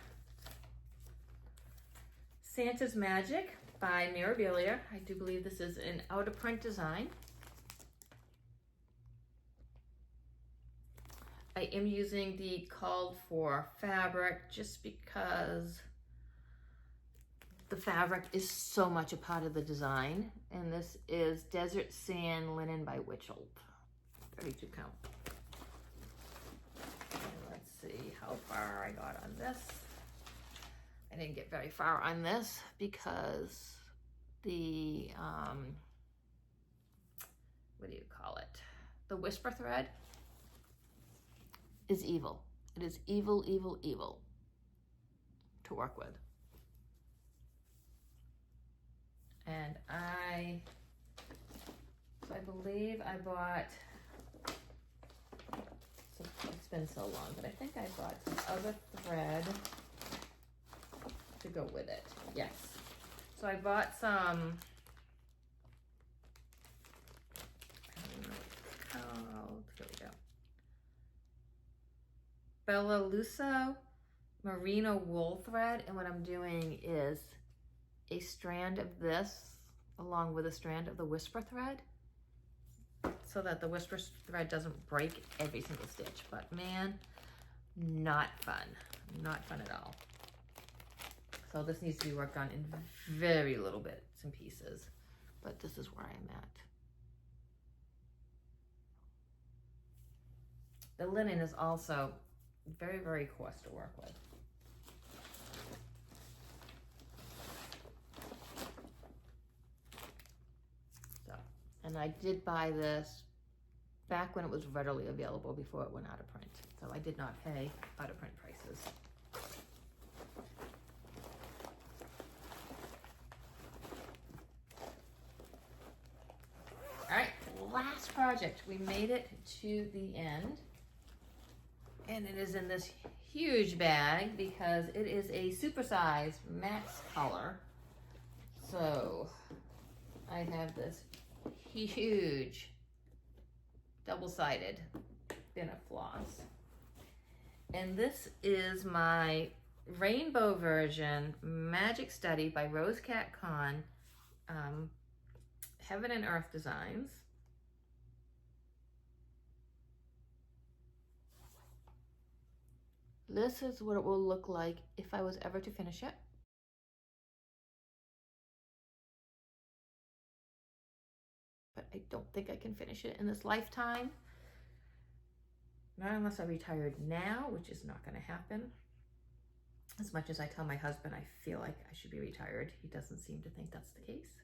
Santa's Magic by Mirabilia. I do believe this is an out of print design. I am using the called for fabric just because the fabric is so much a part of the design. And this is Desert Sand Linen by Witchelt. 32 count. And let's see how far I got on this. I didn't get very far on this because the, what do you call it? The whisper thread is evil. It is evil, evil, evil to work with. And I believe I bought, it's been so long, but I think I bought some other thread to go with it. Yes. So I bought some, here we go. Bella Lusso merino wool thread, and what I'm doing is a strand of this along with a strand of the whisper thread so that the whisper thread doesn't break every single stitch. But man, not fun at all. So this needs to be worked on in very little bits and pieces, but this is where I'm at. The linen is also very, very coarse to work with. So, and I did buy this back when it was readily available before it went out of print. So I did not pay out of print prices. All right, last project. We made it to the end. And it is in this huge bag because it is a supersized max color. So I have this huge double-sided bin of floss. And this is my rainbow version Magic Study by Rose Cat Con, Heaven and Earth Designs. This is what it will look like if I was ever to finish it. But I don't think I can finish it in this lifetime. Not unless I retired now, which is not going to happen. As much as I tell my husband I feel like I should be retired, he doesn't seem to think that's the case.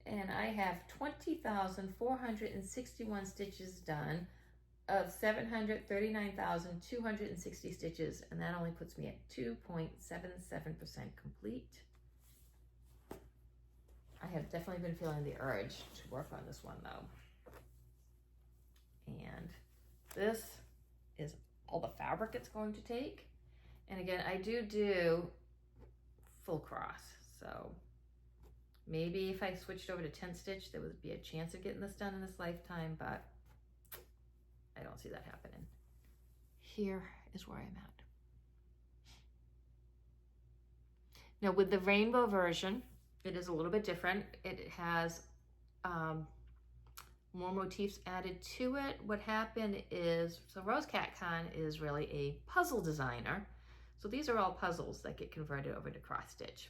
And I have 20,461 stitches done of 739,260 stitches, and that only puts me at 2.77% complete. I have definitely been feeling the urge to work on this one though. And this is all the fabric it's going to take. And again, I do full cross, so maybe if I switched over to 10 stitch, there would be a chance of getting this done in this lifetime, but I don't see that happening. Here is where I'm at. Now with the rainbow version, it is a little bit different. It has more motifs added to it. What happened is, so Rose Cat Con is really a puzzle designer. So these are all puzzles that get converted over to cross stitch.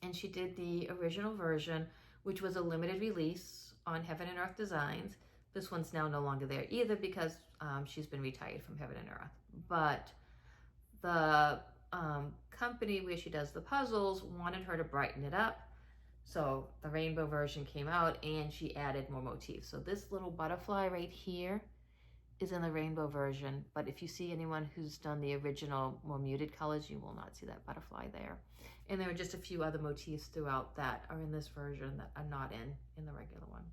And she did the original version, which was a limited release on Heaven and Earth Designs. This one's now no longer there either because she's been retired from Heaven and Earth. But the company where she does the puzzles wanted her to brighten it up. So the rainbow version came out and she added more motifs. So this little butterfly right here is in the rainbow version. But if you see anyone who's done the original more muted colors, you will not see that butterfly there. And there are just a few other motifs throughout that are in this version that are not in the regular one.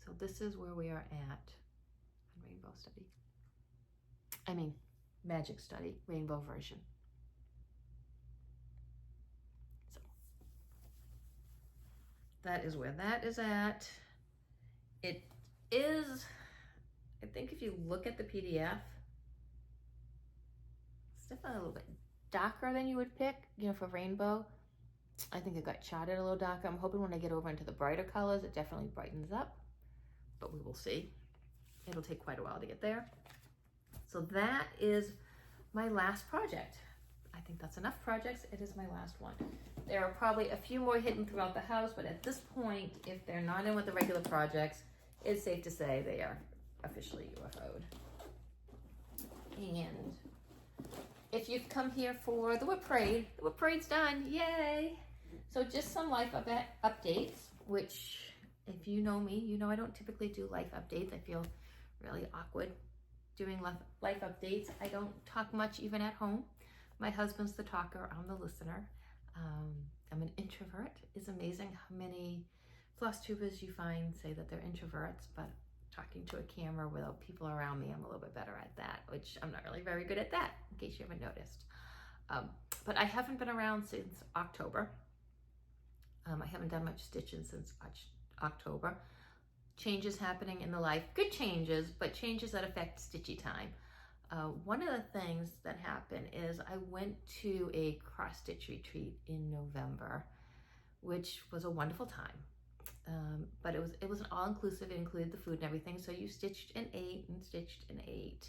So this is where we are at on Rainbow Study. I mean, Magic Study, Rainbow version. So that is where that is at. It is, I think if you look at the PDF, it's definitely a little bit darker than you would pick, you know, for rainbow. I think it got charted a little darker. I'm hoping when I get over into the brighter colors, it definitely brightens up, but we will see. It'll take quite a while to get there. So that is my last project. I think that's enough projects. It is my last one. There are probably a few more hidden throughout the house, but at this point, if they're not in with the regular projects, it's safe to say they are officially UFO'd. And if you've come here for the WIP Parade, the WIP Parade's done, yay! So just some life updates, which if you know me, you know I don't typically do life updates. I feel really awkward doing life updates. I don't talk much even at home. My husband's the talker, I'm the listener. I'm an introvert. It's amazing how many Flosstubers you find say that they're introverts, but talking to a camera without people around me, I'm a little bit better at that, which I'm not really very good at that, in case you haven't noticed. But I haven't been around since October. I haven't done much stitching since October. Changes happening in the life, good changes, but changes that affect stitchy time. One of the things that happened is I went to a cross stitch retreat in November, which was a wonderful time. But it was an all-inclusive. It included the food and everything. So you stitched and ate and stitched and ate,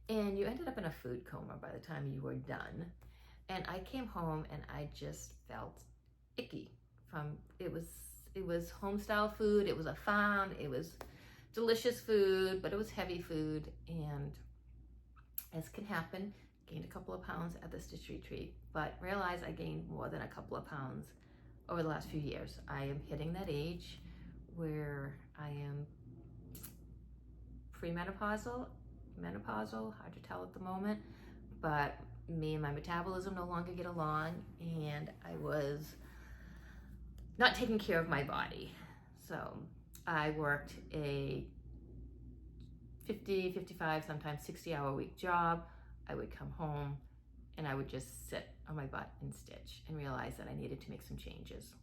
and you ended up in a food coma by the time you were done. And I came home and I just felt icky. It was home style food. It was a farm. It was delicious food, but it was heavy food. And as can happen, gained a couple of pounds at the stitch retreat, but realized I gained more than a couple of pounds over the last few years. I am hitting that age where I am premenopausal, menopausal, hard to tell at the moment, but me and my metabolism no longer get along, and I was not taking care of my body. So I worked a 50, 55, sometimes 60-hour week job. I would come home and I would just sit on my butt and stitch, and realize that I needed to make some changes.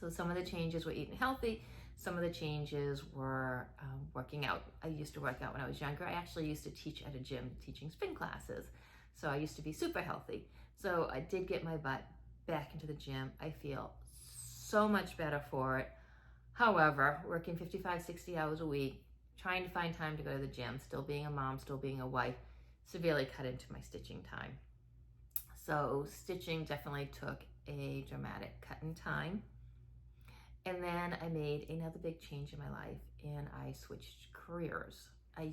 So some of the changes were eating healthy. Some of the changes were working out. I used to work out when I was younger. I actually used to teach at a gym, teaching spin classes. So I used to be super healthy. So I did get my butt back into the gym. I feel so much better for it. However, working 55, 60 hours a week, trying to find time to go to the gym, still being a mom, still being a wife, severely cut into my stitching time. So stitching definitely took a dramatic cut in time. And then I made another big change in my life, and I switched careers. I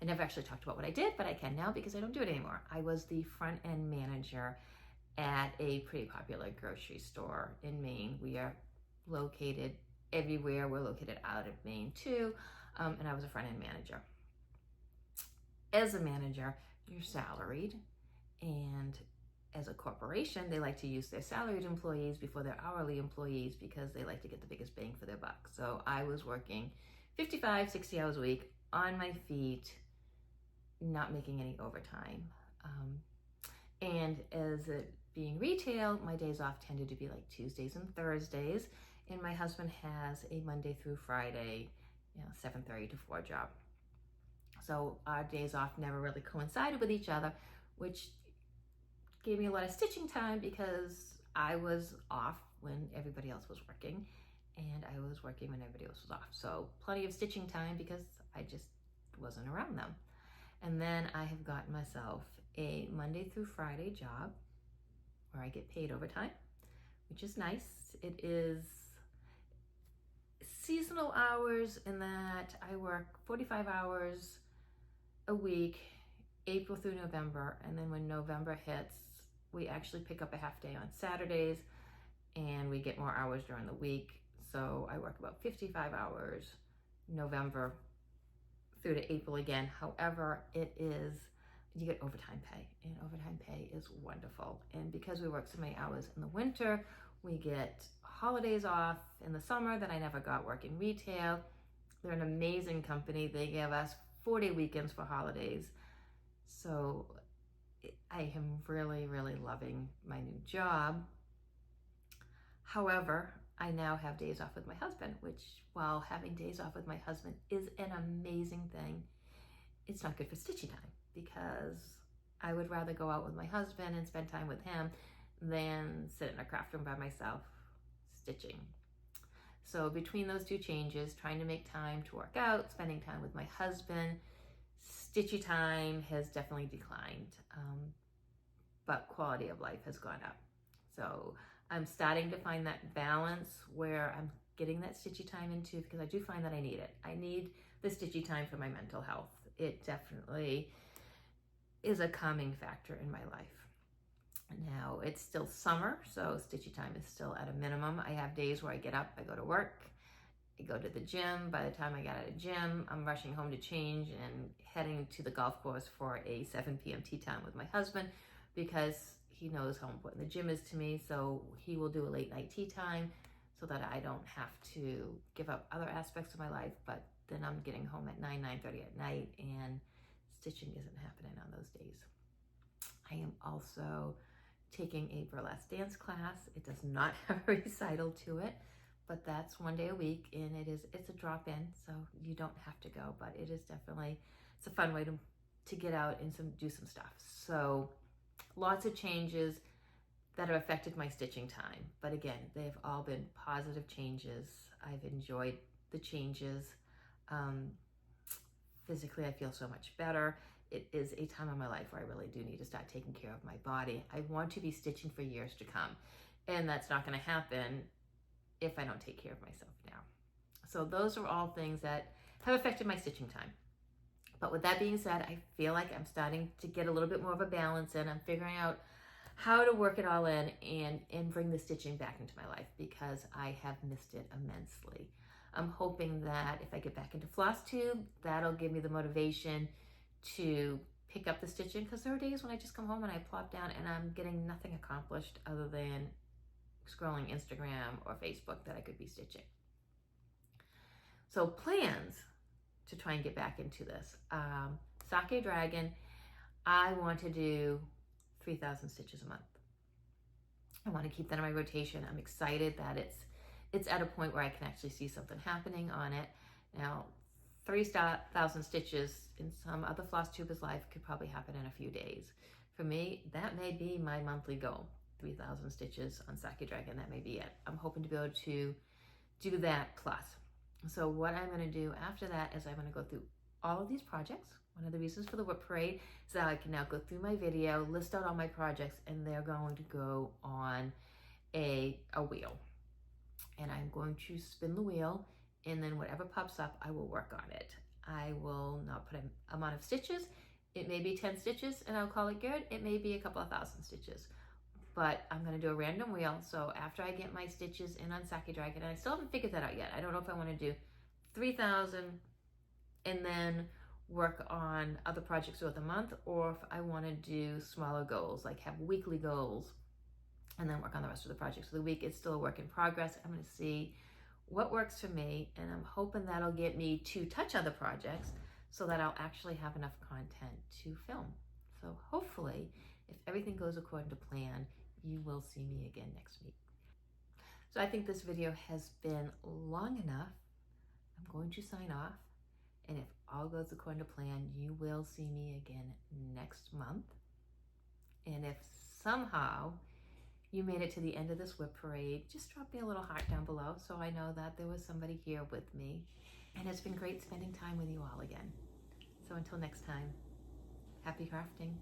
never actually talked about what I did, but I can now because I don't do it anymore. I was the front end manager at a pretty popular grocery store in Maine. We are located everywhere. We're located out of Maine too, and I was a front end manager. As a manager, you're salaried, and as a corporation, they like to use their salaried employees before their hourly employees because they like to get the biggest bang for their buck. So I was working 55, 60 hours a week on my feet, not making any overtime. And as it being retail, my days off tended to be like Tuesdays and Thursdays, and my husband has a Monday through Friday, 7:30 to 4 job. So our days off never really coincided with each other, which gave me a lot of stitching time because I was off when everybody else was working, and I was working when everybody else was off. So plenty of stitching time because I just wasn't around them. And then I have gotten myself a Monday through Friday job where I get paid overtime, which is nice. It is seasonal hours in that I work 45 hours a week, April through November, and then when November hits, we actually pick up a half day on Saturdays, and we get more hours during the week. So I work about 55 hours November through to April again. However, you get overtime pay, and overtime pay is wonderful. And because we work so many hours in the winter, we get holidays off in the summer that I never got working retail. They're an amazing company. They give us 4-day weekends for holidays. So I am really, really loving my new job. However, I now have days off with my husband, which, while having days off with my husband is an amazing thing, it's not good for stitching time because I would rather go out with my husband and spend time with him than sit in a craft room by myself stitching. So between those two changes, trying to make time to work out, spending time with my husband, stitchy time has definitely declined, but quality of life has gone up. So I'm starting to find that balance where I'm getting that stitchy time into, because I do find that I need it. I need the stitchy time for my mental health. It definitely is a calming factor in my life. Now it's still summer, so stitchy time is still at a minimum. I have days where I get up, I go to work, I go to the gym. By the time I get out of the gym, I'm rushing home to change and heading to the golf course for a 7 p.m. tea time with my husband, because he knows how important the gym is to me. So he will do a late night tea time so that I don't have to give up other aspects of my life. But then I'm getting home at 9:30 at night, and stitching isn't happening on those days. I am also taking a burlesque dance class. It does not have a recital to it, but that's 1 day a week, and it's a drop-in, so you don't have to go, but it is definitely, it's a fun way to get out and do some stuff. So lots of changes that have affected my stitching time, but again, they've all been positive changes. I've enjoyed the changes. Physically, I feel so much better. It is a time in my life where I really do need to start taking care of my body. I want to be stitching for years to come, and that's not going to happen if I don't take care of myself now. So those are all things that have affected my stitching time. But with that being said, I feel like I'm starting to get a little bit more of a balance in. I'm figuring out how to work it all in and bring the stitching back into my life, because I have missed it immensely. I'm hoping that if I get back into Flosstube, that'll give me the motivation to pick up the stitching, because there are days when I just come home and I plop down and I'm getting nothing accomplished other than scrolling Instagram or Facebook that I could be stitching. So plans to try and get back into this. Sake Dragon, I want to do 3,000 stitches a month. I want to keep that in my rotation. I'm excited that it's at a point where I can actually see something happening on it. Now, 3,000 stitches in some other Flosstubers' life could probably happen in a few days. For me, that may be my monthly goal. 3,000 stitches on Sake Dragon, that may be it. I'm hoping to be able to do that plus. So what I'm going to do after that is I'm going to go through all of these projects. One of the reasons for the WIP Parade is that I can now go through my video, list out all my projects, and they're going to go on a wheel. And I'm going to spin the wheel, and then whatever pops up, I will work on it. I will not put an amount of stitches. It may be 10 stitches and I'll call it good. It may be a couple of thousand stitches, but I'm going to do a random wheel. So after I get my stitches in on Sake Dragon, and I still haven't figured that out yet. I don't know if I want to do 3,000 and then work on other projects throughout the month, or if I want to do smaller goals, like have weekly goals and then work on the rest of the projects of the week. It's still a work in progress. I'm going to see what works for me, and I'm hoping that'll get me to touch other projects so that I'll actually have enough content to film. So hopefully, if everything goes according to plan, you will see me again next week. So I think this video has been long enough. I'm going to sign off, and if all goes according to plan, you will see me again next month. And if somehow you made it to the end of this WIP Parade, just drop me a little heart down below so I know that there was somebody here with me. And it's been great spending time with you all again. So until next time, happy crafting.